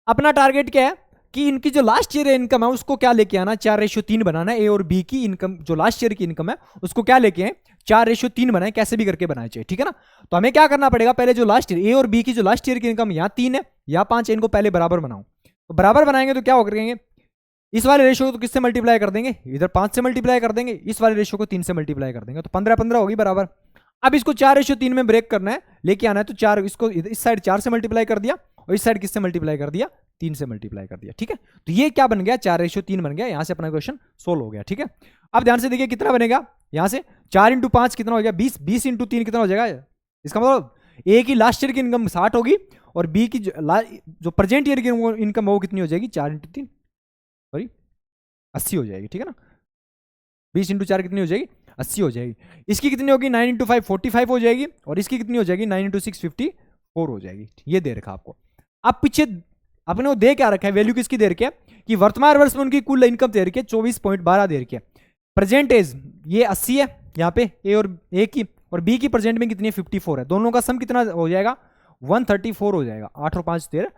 Speaker 1: अपना टारगेट क्या है कि इनकी जो लास्ट ईयर इनकम है उसको क्या लेके आना, 4:3 बनाना है. ए और बी की इनकम जो लास्ट ईयर की इनकम है उसको क्या लेके आए, 4:3 बनाए, कैसे भी करके बनाए चाहिए. ठीक है ना. तो हमें क्या करना पड़ेगा, पहले जो लास्ट ईयर ए और बी की जो लास्ट ईयर की इनकम यहाँ 3 है या 5 है, इनको पहले बराबर बनाओ. तो बराबर बनाएंगे तो क्या हो करेंगे, इस वाले रेशियो को तो किससे मल्टीप्लाई कर देंगे, इधर 5 से मल्टीप्लाई कर देंगे, इस वाले रेशियो को 3 से मल्टीप्लाई कर देंगे, तो 15 होगी बराबर. अब इसको 4:3 में ब्रेक करना है, लेके आना है, तो 4 इसको इस साइड 4 से मल्टीप्लाई कर दिया, और इस साइड किससे मल्टीप्लाई कर दिया, 3 से मल्टीप्लाई कर दिया. ठीक है, तो ये क्या बन गया, 4:3 बन गया. यहां से अपना क्वेश्चन सोल्व हो गया. ठीक है, अब ध्यान से देखिए कितना बनेगा, यहां से 4 × 5 कितना हो गया, 20, 20 × 3 कितना हो जाएगा. इसका मतलब ए की लास्ट ईयर की इनकम 60 होगी, और बी की जो प्रेजेंट ईयर की इनकम है वो कितनी हो जाएगी, 4 × 3 सॉरी 80 हो जाएगी. ठीक है ना, 20 × 4 कितनी हो जाएगी, 80 हो जाएगी. इसकी कितनी होगी, 9 × 5 45 हो जाएगी, और इसकी कितनी हो जाएगी, 9 × 6 54 हो जाएगी. ये दे रखा आपको. अब पीछे अपने को दे क्या रखा है, वैल्यू किसकी दे रखी है, कि वर्तमान वर्ष में उनकी कुल इनकम दे रखी है 24.12 दे रखी है. प्रेजेंट एज ये 80 है यहाँ पे ए की, और बी की प्रेजेंट में कितनी है 54 है. दोनों का सम कितना हो जाएगा, 134 हो जाएगा. 8 और 5 13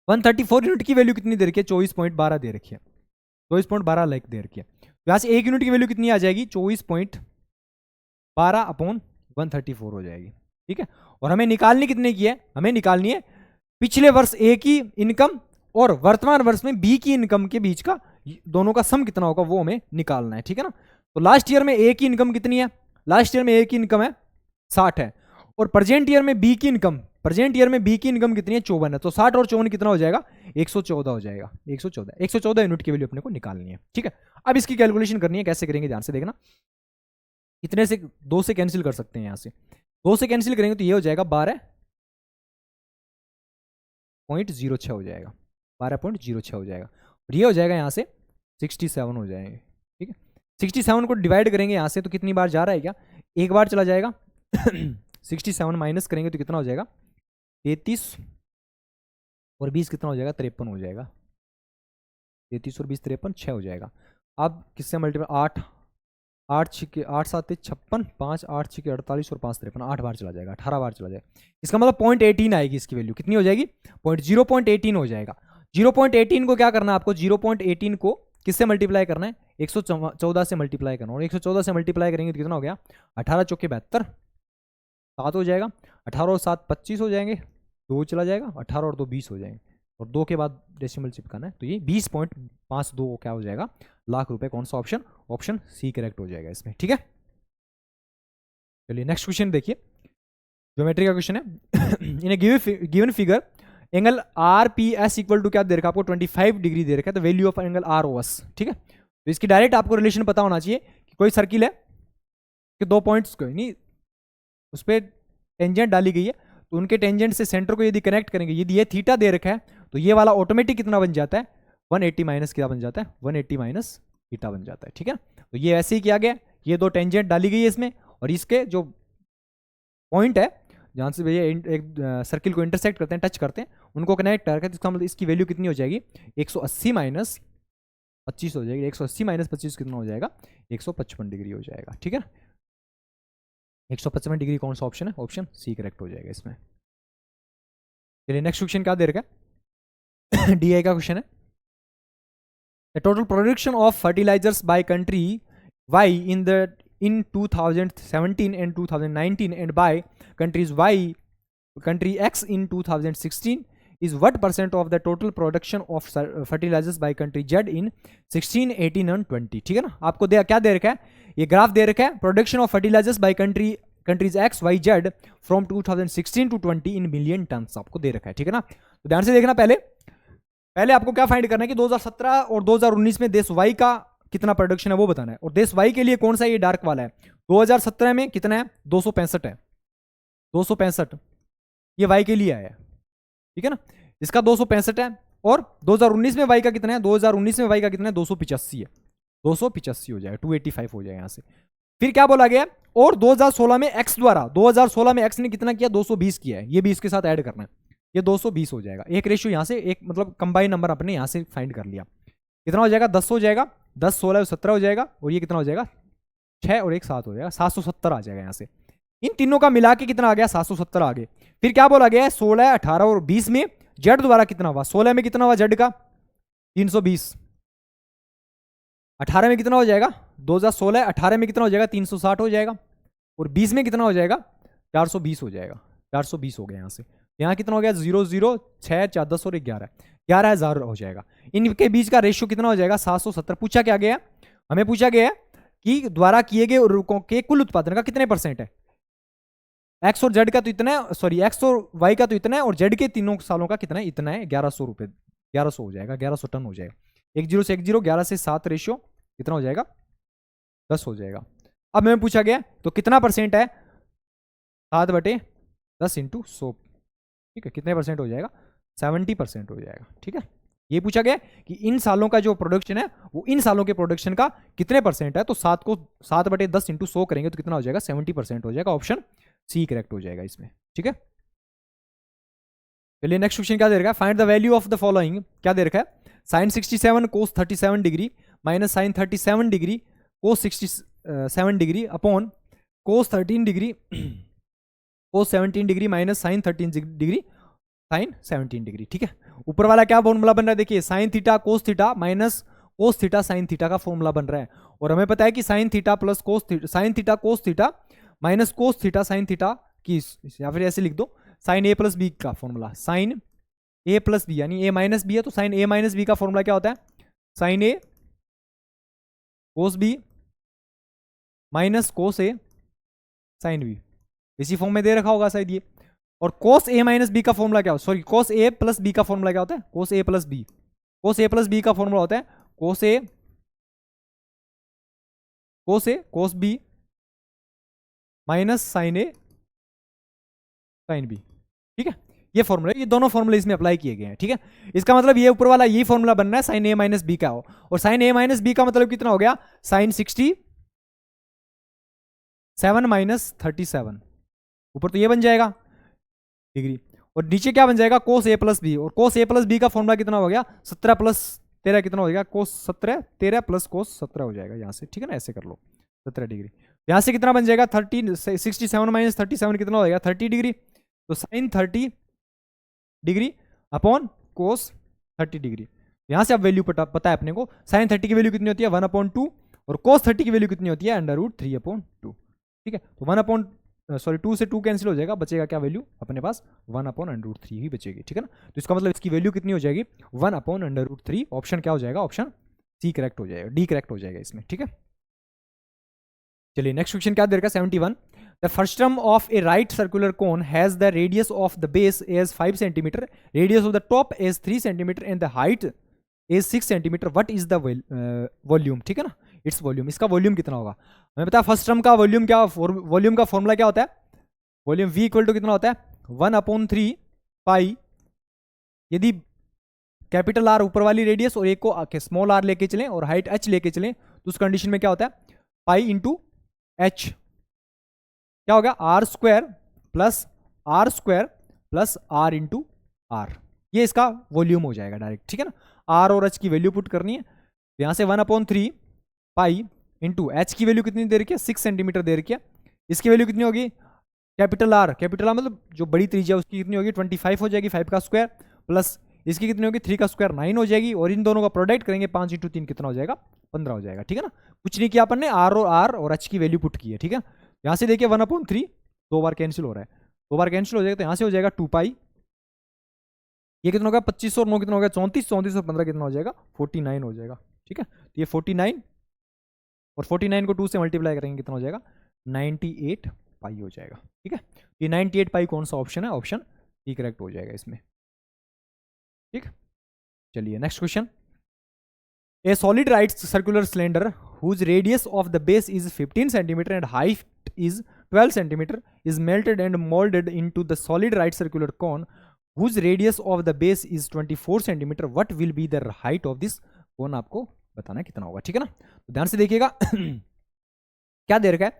Speaker 1: 134 यूनिट की वैल्यू कितनी दे रखी है, 24.12 दे रखी है, 24.12 लाख दे रखी है. तो यहाँ से 1 यूनिट की वैल्यू कितनी आ जाएगी, 24.12/134 हो जाएगी. ठीक है, और हमें निकालनी कितने की है, हमें निकालनी है पिछले वर्ष ए की इनकम और वर्तमान वर्ष में बी की इनकम के बीच का दोनों का सम कितना होगा वो हमें निकालना है. ठीक है ना. तो लास्ट ईयर में ए की इनकम कितनी है, लास्ट ईयर में ए की इनकम है 60 है, और प्रेजेंट ईयर में बी की इनकम कितनी है, 54 है. तो 60 और 54 कितना हो जाएगा, 114 हो जाएगा. 114 यूनिट की वैल्यू अपने को निकालनी है. ठीक है, अब इसकी कैलकुलेशन करनी है, कैसे करेंगे ध्यान से देखना. कितने से 2 से कैंसिल कर सकते हैं, यहां से 2 से कैंसिल करेंगे तो ये हो जाएगा 12.06 हो जाएगा, 12.06 हो जाएगा, और ये हो जाएगा यहाँ से 67 हो जाएंगे. ठीक है, 67 को डिवाइड करेंगे यहाँ से तो कितनी बार जा रहा है, क्या एक बार चला जाएगा. 67 माइनस करेंगे तो कितना हो जाएगा, 33 और 20 कितना हो जाएगा, 53 हो जाएगा. 33 और 20 53, 6 हो जाएगा. अब किससे मल्टीप्लाई, 8 7 56, 5 8 6 48 और 5 53, 8 बार चला जाएगा, 18 बार चला जाएगा. इसका मतलब 0.18 आएगी, इसकी वैल्यू कितनी हो जाएगी, 0.18 हो जाएगा. 0.18 को क्या करना है आपको, 0.18 को किससे मल्टीप्लाई करना है, 114 से मल्टीप्लाई करना है, और 114 से मल्टीप्लाई करेंगे तो कितना हो गया, 18 चौके 72, 7 हो जाएगा. 18 और 7 25 हो जाएंगे, 2 चला जाएगा, 18 और 2 20 हो जाएंगे, और 2 के बाद डेसिमल चिपकाना है. तो ये 20.52 क्या हो जाएगा, लाख रुपए. कौन सा ऑप्शन, ऑप्शन सी करेक्ट हो जाएगा इसमें. ठीक है, चलिए नेक्स्ट क्वेश्चन देखिए, ज्योमेट्री का क्वेश्चन है. In given figure angle R P S equal to क्या दे रखा है आपको, 25 डिग्री दे रखा है. तो value of angle R O S. ठीक है, तो इसकी डायरेक्ट आपको रिलेशन पता होना चाहिए कि कोई सर्किल है कि 2 पॉइंट्स कोई नहीं उस पर टेंजेंट डाली गई है, तो उनके टेंजेंट से सेंटर को यदि कनेक्ट करेंगे, यदि ये थीटा दे रखा है तो ये वाला ऑटोमेटिक कितना बन जाता है, 180 माइनस क्या बन जाता है, 180 माइनस थीटा बन जाता है. ठीक है, तो ये ऐसे ही किया गया, ये 2 टेंजेंट डाली गई है इसमें, और इसके जो पॉइंट है जहाँ से भैया एक सर्किल को इंटरसेक्ट करते हैं, टच करते हैं, उनको कनेक्ट करके, इसका मतलब इसकी वैल्यू कितनी हो जाएगी, 180 माइनस 25 हो जाएगी. 180 माइनस 25 कितना हो जाएगा, 155 डिग्री हो जाएगा. ठीक है, 155 डिग्री कौन सा ऑप्शन है, ऑप्शन सी करेक्ट हो जाएगा इसमें. चलिए नेक्स्ट क्वेश्चन क्या दे रखा है, डीआई का क्वेश्चन है. The total production of fertilisers by country Y in 2017 and 2019 and by country X in 2016 is what percent of the total production of fertilizers by country Z in 16, 18 and 20. ठीक है ना, आपको क्या दे रखा है, ये ग्राफ दे रखा है production of fertilisers by countries X Y Z from 2016 to 20 in million tonnes आपको दे रखा है। ठीक है ना, तो ध्यान से देखना, पहले आपको क्या फाइंड करना है कि 2017 और 2019 में देश वाई का कितना प्रोडक्शन है वो बताना है, और देश वाई के लिए कौन सा ये डार्क वाला है, 2017 में कितना है 265 है, 265 ये वाई के लिए आया है। ठीक है ना, इसका 265 है, और 2019 में वाई का कितना है, 2019 में वाई का कितना है 285 है, 285 हो जाएगा, 285 हो जाएगा यहां से। फिर क्या बोला गया, और 2016 में एक्स द्वारा, 2016 में एक्स ने कितना किया 220 किया है, ये भी इसके साथ ऐड करना है, ये 220 हो जाएगा। एक रेशियो यहां से एक मतलब कंबाइन नंबर अपने यहां से फाइंड कर लिया, कितना हो जाएगा 10 हो जाएगा, 10 16 17 हो जाएगा, और ये कितना हो जाएगा 6 और 1 7 हो जाएगा, 770 आ जाएगा यहाँ से। इन तीनों का मिला के कितना आ गया 770 आ गए। फिर क्या बोला गया है 16 18 और 20 में जेड द्वारा कितना हुआ, 16 में कितना हुआ जेड का 320, 18 में कितना हो जाएगा 2016 18 में कितना हो जाएगा 360 हो जाएगा, और 20 में कितना हो जाएगा 420 हो जाएगा, 420 हो गया यहाँ से। यहाँ कितना हो गया 0 0 6 4 10 और 11,000 हो जाएगा। इनके बीच का रेशियो कितना हो जाएगा 770। पूछा क्या गया, हमें पूछा गया कि द्वारा किए गए उर्वरकों के कुल उत्पादन का कितने % है, एक्स और जेड का तो इतना है, सॉरी एक्स और वाई का तो इतना है, और जेड के तीनों सालों का कितना है, इतना है 1100 रुपए, 1100 हो जाएगा, 1100 टन हो जाएगा। 1 0 से 1 0, 11 से 7 रेशियो कितना हो जाएगा 10 हो जाएगा। अब हमें पूछा गया तो कितना % है 7/10 इंटू 100, ठीक है, कितने % हो जाएगा 70% हो जाएगा। ठीक है, ये पूछा गया कि इन सालों का जो प्रोडक्शन है वो इन सालों के प्रोडक्शन का कितने % है, तो 7 को 7/10 इंटू 100 करेंगे तो कितना हो जाएगा 70% हो जाएगा। ऑप्शन सी करेक्ट हो जाएगा इसमें। ठीक है, चलिए नेक्स्ट क्वेश्चन क्या दे रखा है, find the value of the following, क्या दे रखा है, sine 67 cos 37 degree minus sine 37 degree cos 67 degree upon cos 13 degree cos 17 degree minus sine 13 degree sine 17 degree. ठीक है, ऊपर वाला क्या फॉर्मूला बन रहा है, देखिए sine theta cos theta minus cos theta sine theta का फॉर्मूला बन रहा है, और हमें पता है कि sine theta plus cos theta, sine theta cos theta minus cos theta sine theta की, या फिर ऐसे लिख दो साइन ए प्लस बी का फॉर्मूला, साइन ए प्लस बी यानी ए माइनस बी है, तो साइन ए माइनस बी का फॉर्मूला क्या होता है, साइन ए कोस बी माइनस कोस ए साइन बी, इसी फॉर्म में दे रखा होगा शायद ये। और कोस ए माइनस बी का फॉर्मूला क्या होता है, सॉरी कोस ए प्लस बी का फॉर्मूला क्या होता है, कोस ए प्लस बी, कोस ए प्लस बी का फॉर्मूला होता है कोस ए कोस बी माइनस साइन ए साइन बी। ठीक है, ये फॉर्मूला, ये दोनों फॉर्मूले इसमें अप्लाई किए गए हैं। ठीक है, इसका मतलब ये ऊपर वाला ये फॉर्मूला बनना है साइन ए माइनस बी का हो, और साइन ए माइनस बी का मतलब कितना हो गया साइन 67 माइनस 37, ऊपर तो ये बन जाएगा डिग्री, और नीचे क्या बन जाएगा कोस ए प्लस बी, और कोस ए प्लस बी का फॉर्मूला कितना हो गया 17 प्लस 13 कितना हो जाएगा कोस 17 13 प्लस कोस 17 हो जाएगा यहाँ से। ठीक है ना, ऐसे कर लो 17 डिग्री, यहाँ से कितना बन जाएगा 67 माइनस 37 कितना हो जाएगा 30 डिग्री, तो sine 30 degree upon cos 30 degree. यहाँ से अब वैल्यू पता है अपने को, साइन 30 की वैल्यू कितनी होती है 1/2, और कोस 30 की वैल्यू कितनी होती है √3/2। ठीक है, तो 2 से 2 कैंसिल हो जाएगा, बचेगा क्या वैल्यू अपने पास 1/√3 ही बचेगी। ठीक है ना, तो इसका मतलब इसकी वैल्यू कितनी हो जाएगी 1/√3। ऑप्शन क्या हो जाएगा, ऑप्शन सी करेक्ट हो जाएगा, डी करेक्ट हो जाएगा इसमें। ठीक है, चलिए नेक्स्ट क्वेश्चन क्या दे रखा है 71, the first term of a right circular cone has the radius of the base as 5 centimetre, radius of the top as 3 centimetre and the height as 6 centimetre, what is the volume. ठीक है ना, its volume, इसका volume कितना होगा हमें पता है। First term का वॉल्यूम क्या, वॉल्यूम का फॉर्मूला क्या होता है, वॉल्यूम v इक्वल टू कितना होता है 1/3 पाई, यदि कैपिटल आर ऊपर वाली रेडियस और एक को स्मॉल आर लेके चलें और हाइट h लेके चलें, तो उस कंडीशन में क्या होता है पाई इंटू h, क्या हो गया r square plus r into R, ये इसका वॉल्यूम हो जाएगा डायरेक्ट। ठीक है ना, r और h की वैल्यू पुट करनी है, तो यहाँ से 1/3 पाई इंटू h की वैल्यू कितनी दे रखी है 6 सेंटीमीटर दे रखी है, इसकी वैल्यू कितनी होगी कैपिटल आर मतलब जो बड़ी त्रिज्या उसकी कितनी होगी 25 हो जाएगी, 5 का स्क्वायर प्लस इसकी कितनी होगी 3 का स्क्वायर 9 हो जाएगी, और इन दोनों का प्रोडक्ट करेंगे 5 × 3 कितना हो जाएगा 15 हो जाएगा। ठीक है ना, कुछ नहीं किया अपन ने, आर और एच की वैल्यू पुट की है। ठीक है, यहाँ से देखिए 1/3 2 बार कैंसिल हो रहा है, 2 बार कैंसिल हो जाएगा, तो यहाँ से हो जाएगा 2 पाई, ये कितना होगा 25 और 9 कितना हो गया 34, 34 और 15 कितना हो जाएगा 49 हो जाएगा। ठीक है, तो ये 49 और 49 को 2 से मल्टीप्लाई करेंगे कितना हो जाएगा 98 पाई हो जाएगा। ठीक है, ये 98 पाई कौन सा ऑप्शन है, ऑप्शन डी करेक्ट हो जाएगा इसमें। ठीक, चलिए next question. A solid right circular cylinder whose radius of the base is 15 centimetre and height is 12 centimetre is melted and moulded into the solid right circular cone whose radius of the base is 24 centimetre, what will be the height of this cone, आपको बताना है कितना होगा। ठीक है ना, तो ध्यान से देखिएगा क्या दे रखा है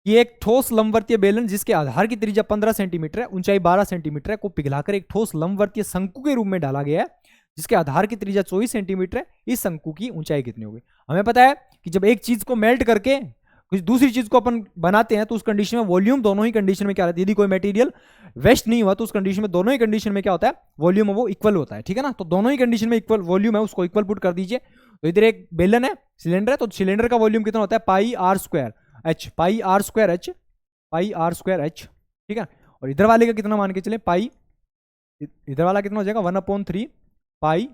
Speaker 1: कि एक ठोस लंबवर्तीय बेलन जिसके आधार की त्रिज्या 15 सेंटीमीटर है, ऊंचाई 12 सेंटीमीटर है, को पिघलाकर एक ठोस लंबवर्तीय शंकु के रूप में डाला गया है जिसके आधार की त्रिज्या 24 सेंटीमीटर है। इस शंकु की ऊंचाई कितनी होगी। हमें पता है कि जब एक चीज को मेल्ट करके कुछ दूसरी चीज को अपन बनाते हैं तो उस कंडीशन में वॉल्यूम दोनों ही कंडीशन में क्या रहती है, यदि कोई मटेरियल वेस्ट नहीं हुआ तो उस कंडीशन में दोनों ही कंडीशन में क्या होता है, वॉल्यूम वो इक्वल होता है। ठीक है ना, तो दोनों ही कंडीशन में इक्वल वॉल्यूम है, उसको इक्वल पुट कर दीजिए। तो इधर एक बेलन है, सिलेंडर है, तो सिलेंडर का वॉल्यूम कितना होता है pi r square h, pi r square h, pi r square h. ठीक है, और इधर वाले का कितना मान के चले पाई, इधर वाला कितना हो जाएगा 1/3 पाई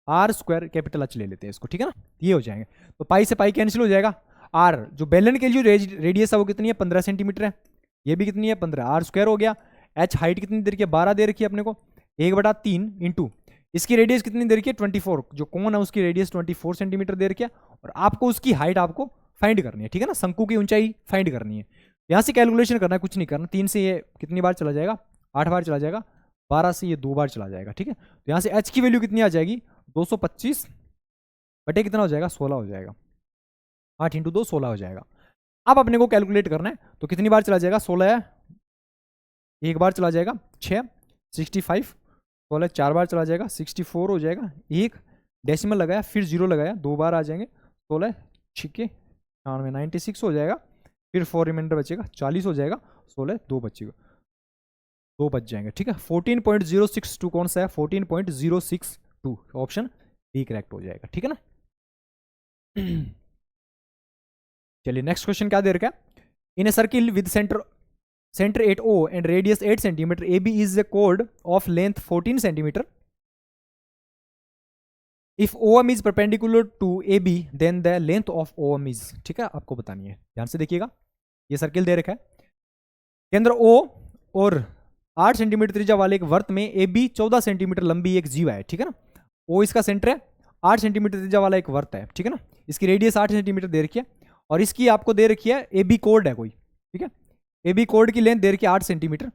Speaker 1: आर स्क्वायर कैपिटल एच ले लेते हैं इसको। ठीक है ना, ये हो जाएंगे, तो पाई से पाई कैंसिल हो जाएगा। आर जो बेलन के लिए रेडियस है वो कितनी है 15 सेंटीमीटर है, ये भी कितनी है 15, आर स्क्वायर हो गया। एच हाइट कितनी दे रखी है 12 दे रखी है अपने को, 1/3 इंटू इसकी रेडियस कितनी दे रखी है 24, जो कोन है उसकी रेडियस 24 सेंटीमीटर दे रखी है, और आपको उसकी हाइट आपको फाइंड करनी है। ठीक है ना, शंकु की ऊंचाई फाइंड करनी है, यहाँ से कैलकुलेशन करना है, कुछ नहीं करना। 3 से ये कितनी बार चला जाएगा 8 बार चला जाएगा, 12 से ये 2 बार चला जाएगा। ठीक है, तो यहाँ से एच की वैल्यू कितनी आ जाएगी 225 बटे कितना हो जाएगा 16 हो जाएगा, 8 × 2 16 हो जाएगा। अब अपने को कैलकुलेट करना है, तो कितनी बार चला जाएगा 16 है, एक बार चला जाएगा 6 65, 16 4 बार चला जाएगा 64 हो जाएगा, एक डेसिमल लगाया फिर 0 लगाया 2 बार आ जाएंगे, 16 6 96 हो जाएगा, फिर 4 रिमाइंडर बचेगा 40 हो जाएगा, 16 2 बचेगा, 2 बच जाएंगे। ठीक है, 14.062 कौन सा है 14.062, ऑप्शन डी करेक्ट हो जाएगा। ठीक है ना, चलिए नेक्स्ट क्वेश्चन क्या दे रखा है। In a circle with centre at O and radius 8 centimetre AB is a कोड of length 14 centimetre. If OM is perpendicular to AB then the length of OM is, ठीक है आपको बतानी है, ध्यान से देखिएगा। ये सर्किल दे रखा है, केंद्र O और 8 सेंटीमीटर त्रिज्या वाले एक वर्त में AB 14 सेंटीमीटर लंबी एक जीवा है। ठीक है ना, O इसका सेंटर है, 8 सेंटीमीटर त्रिज्या वाला एक वर्त है। ठीक है ना, इसकी रेडियस 8 सेंटीमीटर दे रखी है, और इसकी आपको दे रखी है AB कोड है कोई। ठीक है, AB कोड की लेंथ दे रखी है 8 सेंटीमीटर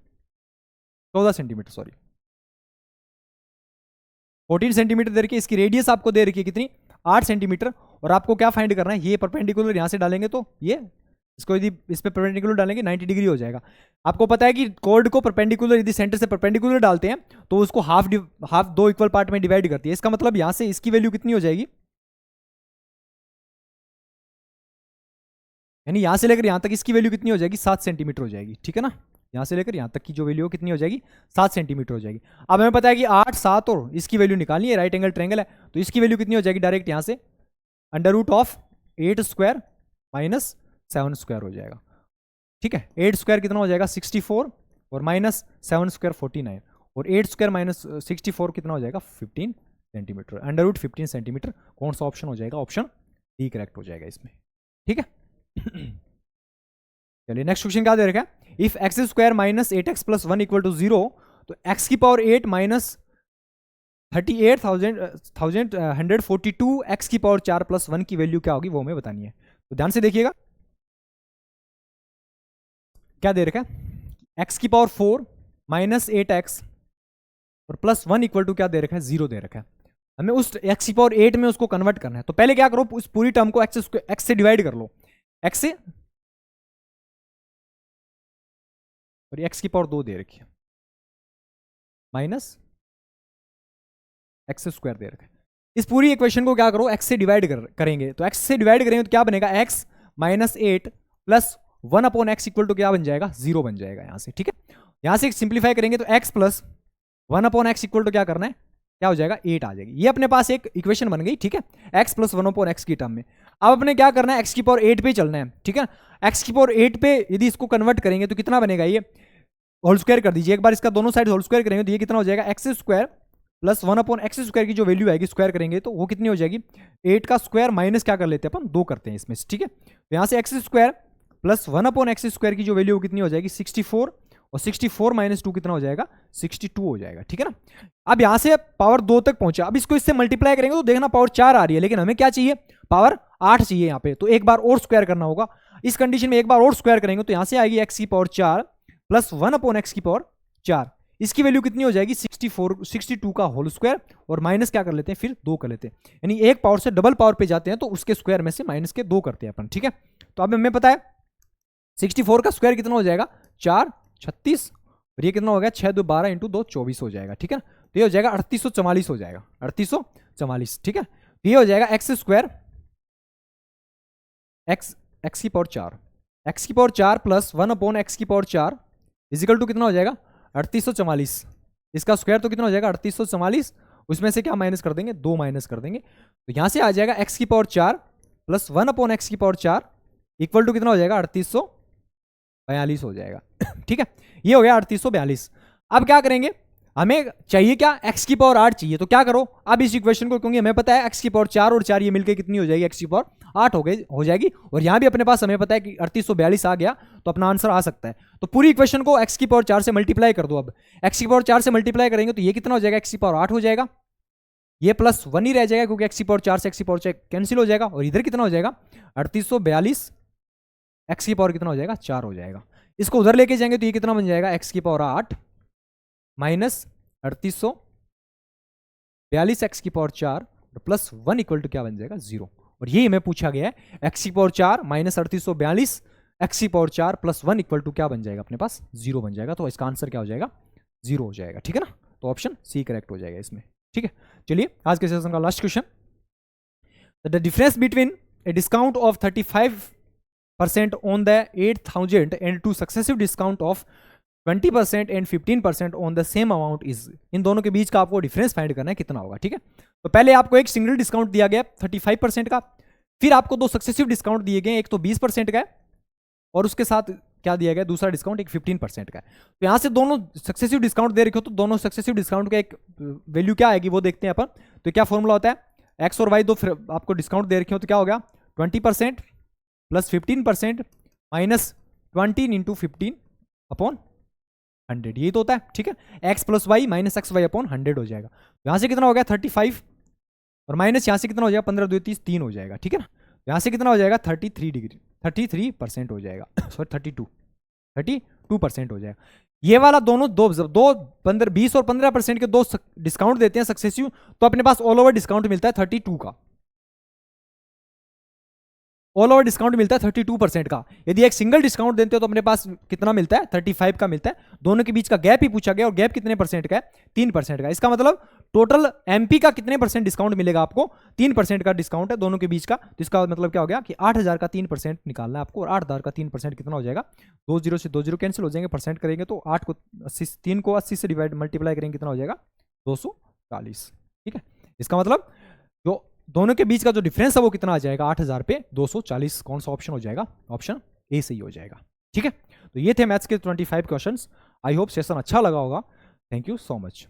Speaker 1: 14 सेंटीमीटर सॉरी 14 सेंटीमीटर दे रखी है, इसकी रेडियस आपको दे रखी है कितनी 8 सेंटीमीटर, और आपको क्या फाइंड करना है, ये परपेंडिकुलर यहां से डालेंगे तो ये इसको यदि इस पे परपेंडिकुलर डालेंगे 90 डिग्री हो जाएगा। आपको पता है कि कोड को परपेंडिकुलर यदि सेंटर से परपेंडिकुलर डालते हैं तो उसको हाफ 2 इक्वल पार्ट में डिवाइड करती है। इसका मतलब यहां से इसकी वैल्यू कितनी हो जाएगी, यानी यहां से लेकर यहां तक इसकी वैल्यू कितनी हो जाएगी 7 सेंटीमीटर हो जाएगी। ठीक है ना, यहां से लेकर यहां तक की जो वैल्यू कितनी हो जाएगी 7 सेंटीमीटर हो जाएगी। अब हमें पता है कि 8 7 और इसकी वैल्यू निकालनी है, राइट एंगल ट्रायंगल है, तो इसकी वैल्यू कितनी हो जाएगी डायरेक्ट यहां से √8 स्क्वायर माइनस 7 स्क्वायर हो जाएगा। ठीक है, 8 स्क्वायर कितना हो जाएगा 64 और माइनस 7 स्क्वायर 49, और 8 स्क्वायर माइनस 64 कितना हो जाएगा 15 सेंटीमीटर, √15 सेंटीमीटर। कौन सा ऑप्शन हो जाएगा, ऑप्शन डी करेक्ट हो जाएगा इसमें। ठीक है, चलिए नेक्स्ट क्वेश्चन क्या दे रखा है। If x square minus 8x plus 1 equal to 0, तो x की पावर 8 माइनस 38,142 x की पावर 4 प्लस 1 की वैल्यू क्या होगी वो हमें बतानी है। तो ध्यान से देखिएगा क्या दे रखा है, x की पावर 4 माइनस 8x और प्लस 1 इक्वल टू क्या दे रखा है 0 दे रखा है। हमें उस x की पावर 8 में उसको कन्वर्ट करना है, तो पहले क्या करो उस पूरी टर्म को x से डिवाइड कर लो, x से, और x की पावर 2 दे रखी है माइनस x स्क्वायर दे रखा है। इस पूरी इक्वेशन को क्या करो x से डिवाइड करेंगे, तो x से डिवाइड करेंगे तो क्या बनेगा x minus 8 plus 1/x equal to क्या बन जाएगा 0 बन जाएगा यहां से। ठीक है, यहां से सिंप्लीफाई करेंगे तो x plus 1/x equal to क्या करना है, क्या हो जाएगा 8 आ जाएगी। ये अपने पास एक इक्वेशन बन गई, ठीक है, x प्लस 1/x की टर्म में। अब अपने क्या करना है, x की पावर 8 पे चलना है, ठीक है। x की पावर 8 पे यदि इसको कन्वर्ट करेंगे तो कितना बनेगा, ये होल स्क्वायर कर दीजिए एक बार, इसका दोनों साइड होल स्क्वायर करेंगे तो ये कितना हो जाएगा, x square plus 1/x square की जो वैल्यू आएगी स्क्वायर करेंगे तो वो कितनी हो जाएगी, 8 का स्क्वायर माइनस क्या कर लेते हैं अपन, 2 करते हैं इसमें, ठीक है। तो यहाँ से x square plus 1/x square की जो वैल्यू कितनी हो जाएगी 64, और 64 माइनस 2 कितना हो जाएगा 62 हो जाएगा, ठीक है ना। अब यहाँ से पावर 2 तक पहुंचा, अब इसको इससे मल्टीप्लाई करेंगे तो देखना पावर 4 आ रही है, लेकिन हमें क्या चाहिए, पावर 8 चाहिए यहाँ पे, तो एक बार और स्क्वायर करना होगा। इस कंडीशन में एक बार और स्क्वायर करेंगे तो यहाँ से आएगी x की पावर 4 प्लस 1/x की पावर 4, इसकी वैल्यू कितनी हो जाएगी 62 का होल स्क्वायर, और माइनस क्या कर लेते हैं फिर 2 कर लेते हैं, यानी एक पावर से डबल पावर पे जाते हैं तो उसके स्क्वायर में से माइनस के 2 करते हैं अपन, ठीक है। तो अब हमें पता है 64 का स्क्वायर कितना हो जाएगा 4 36, और ये कितना हो गया 6 2 12 इंटू 2 24 हो जाएगा, ठीक है ना। तो ये हो जाएगा 3844 हो जाएगा, 3844, ठीक है। तो ये हो जाएगा एक्स स्क्वायर एक्स की पावर 4, एक्स की पावर 4 प्लस 1/x की पावर 4 इजिकल टू कितना हो जाएगा 3844, इसका स्क्वायर तो कितना हो जाएगा 3844, उसमें से क्या माइनस कर देंगे 2 माइनस कर देंगे, तो यहां से आ जाएगा x की पावर 4 प्लस 1/x की पावर 4 इक्वल टू कितना हो जाएगा 3842 हो जाएगा ठीक है, ये हो गया 3842। अब क्या करेंगे, हमें चाहिए क्या, x की पावर 8 चाहिए, तो क्या करो अब इस इक्वेशन को, क्योंकि हमें पता है x की पावर 4 और 4 ये मिलकर कितनी हो जाएगी x की पावर 8 हो जाएगी, और यहां भी अपने पास हमें पता है कि 3842 आ गया तो अपना आंसर आ सकता है। तो पूरी इक्वेशन को x की पावर 4 से मल्टीप्लाई कर दो। अब x की पावर 4 से मल्टीप्लाई करेंगे तो ये कितना हो जाएगा x की पावर 8 हो जाएगा, ये प्लस 1 ही रह जाएगा क्योंकि x की पावर 4 से x की पावर 4 कैंसिल हो जाएगा, और इधर कितना हो जाएगा 3842, x की पावर कितना हो जाएगा 4 हो जाएगा। इसको उधर लेके जाएंगे तो ये कितना बन जाएगा x की पावर 8 माइनस 3842 x की पावर 4 प्लस 1 इक्वल टू क्या बन जाएगा 0, और ये हमें पूछा गया है x की पावर 4 माइनस 3842 x की पावर 4 प्लस 1 इक्वल टू क्या बन जाएगा अपने पास 0 बन जाएगा, तो इसका आंसर क्या हो जाएगा 0 हो जाएगा, ठीक है ना। तो ऑप्शन सी करेक्ट हो जाएगा इसमें, ठीक है। चलिए आज के सेशन का last question, the difference between a discount of 35% on the 8000 and two successive discount of 20% and 15% on the same amount is, इन दोनों के बीच का आपको डिफरेंस फाइंड करना है कितना होगा, ठीक है। तो पहले आपको एक सिंगल डिस्काउंट दिया गया 35% का, फिर आपको 2 सक्सेसिव डिस्काउंट दिए गए, एक तो 20% का है और उसके साथ क्या दिया गया दूसरा डिस्काउंट एक 15% का है। तो यहां से दोनों सक्सेसिव डिस्काउंट दे रखे हो तो दोनों सक्सेसिव डिस्काउंट का एक वैल्यू क्या आएगी वो देखते हैं अपन। तो क्या फॉर्मूला होता है, एक्स और वाई दो फिर आपको डिस्काउंट दे रखे हो तो क्या हो गया 20% प्लस 15% माइनस 20 इंटू 15 अपॉन 100, यही तो होता है, ठीक है। X plus y minus x y upon 100 हो जाएगा। यहां से कितना हो गया 35 और माइनस यहां से कितना हो जाएगा 15 2 30 3 हो जाएगा, ठीक है ना। यहां से कितना हो जाएगा 33% हो जाएगा सॉरी 32% हो जाएगा। ये वाला दोनों दो 20 और 15% के दो डिस्काउंट देते हैं सक्सेसिव, तो अपने पास ऑल ओवर डिस्काउंट मिलता है 32 का, ऑल ओवर डिस्काउंट मिलता है 32% का। यदि एक सिंगल डिस्काउंट देते हो तो अपने पास कितना मिलता है 35 का मिलता है। दोनों के बीच का गैप ही पूछा गया और गैप कितने परसेंट का है 3% का। इसका मतलब टोटल एमपी का कितने परसेंट डिस्काउंट मिलेगा आपको 3% का डिस्काउंट है दोनों के बीच का। तो इसका मतलब क्या हो गया कि 8000 का 3% निकालना है आपको, और 8000 का 3% कितना हो जाएगा 2 0 से 2 0 कैंसिल हो जाएंगे, परसेंट करेंगे तो 8 को 80 3 को 80 से डिवाइड मल्टीप्लाई करेंगे कितना हो जाएगा 240, ठीक है। इसका मतलब जो दोनों के बीच का जो डिफरेंस है वो कितना आ जाएगा 8000 पे 240, कौन सा ऑप्शन हो जाएगा ऑप्शन ए सही हो जाएगा, ठीक है। तो ये थे मैथ्स के 25 क्वेश्चंस। आई होप सेशन अच्छा लगा होगा। Thank you so much.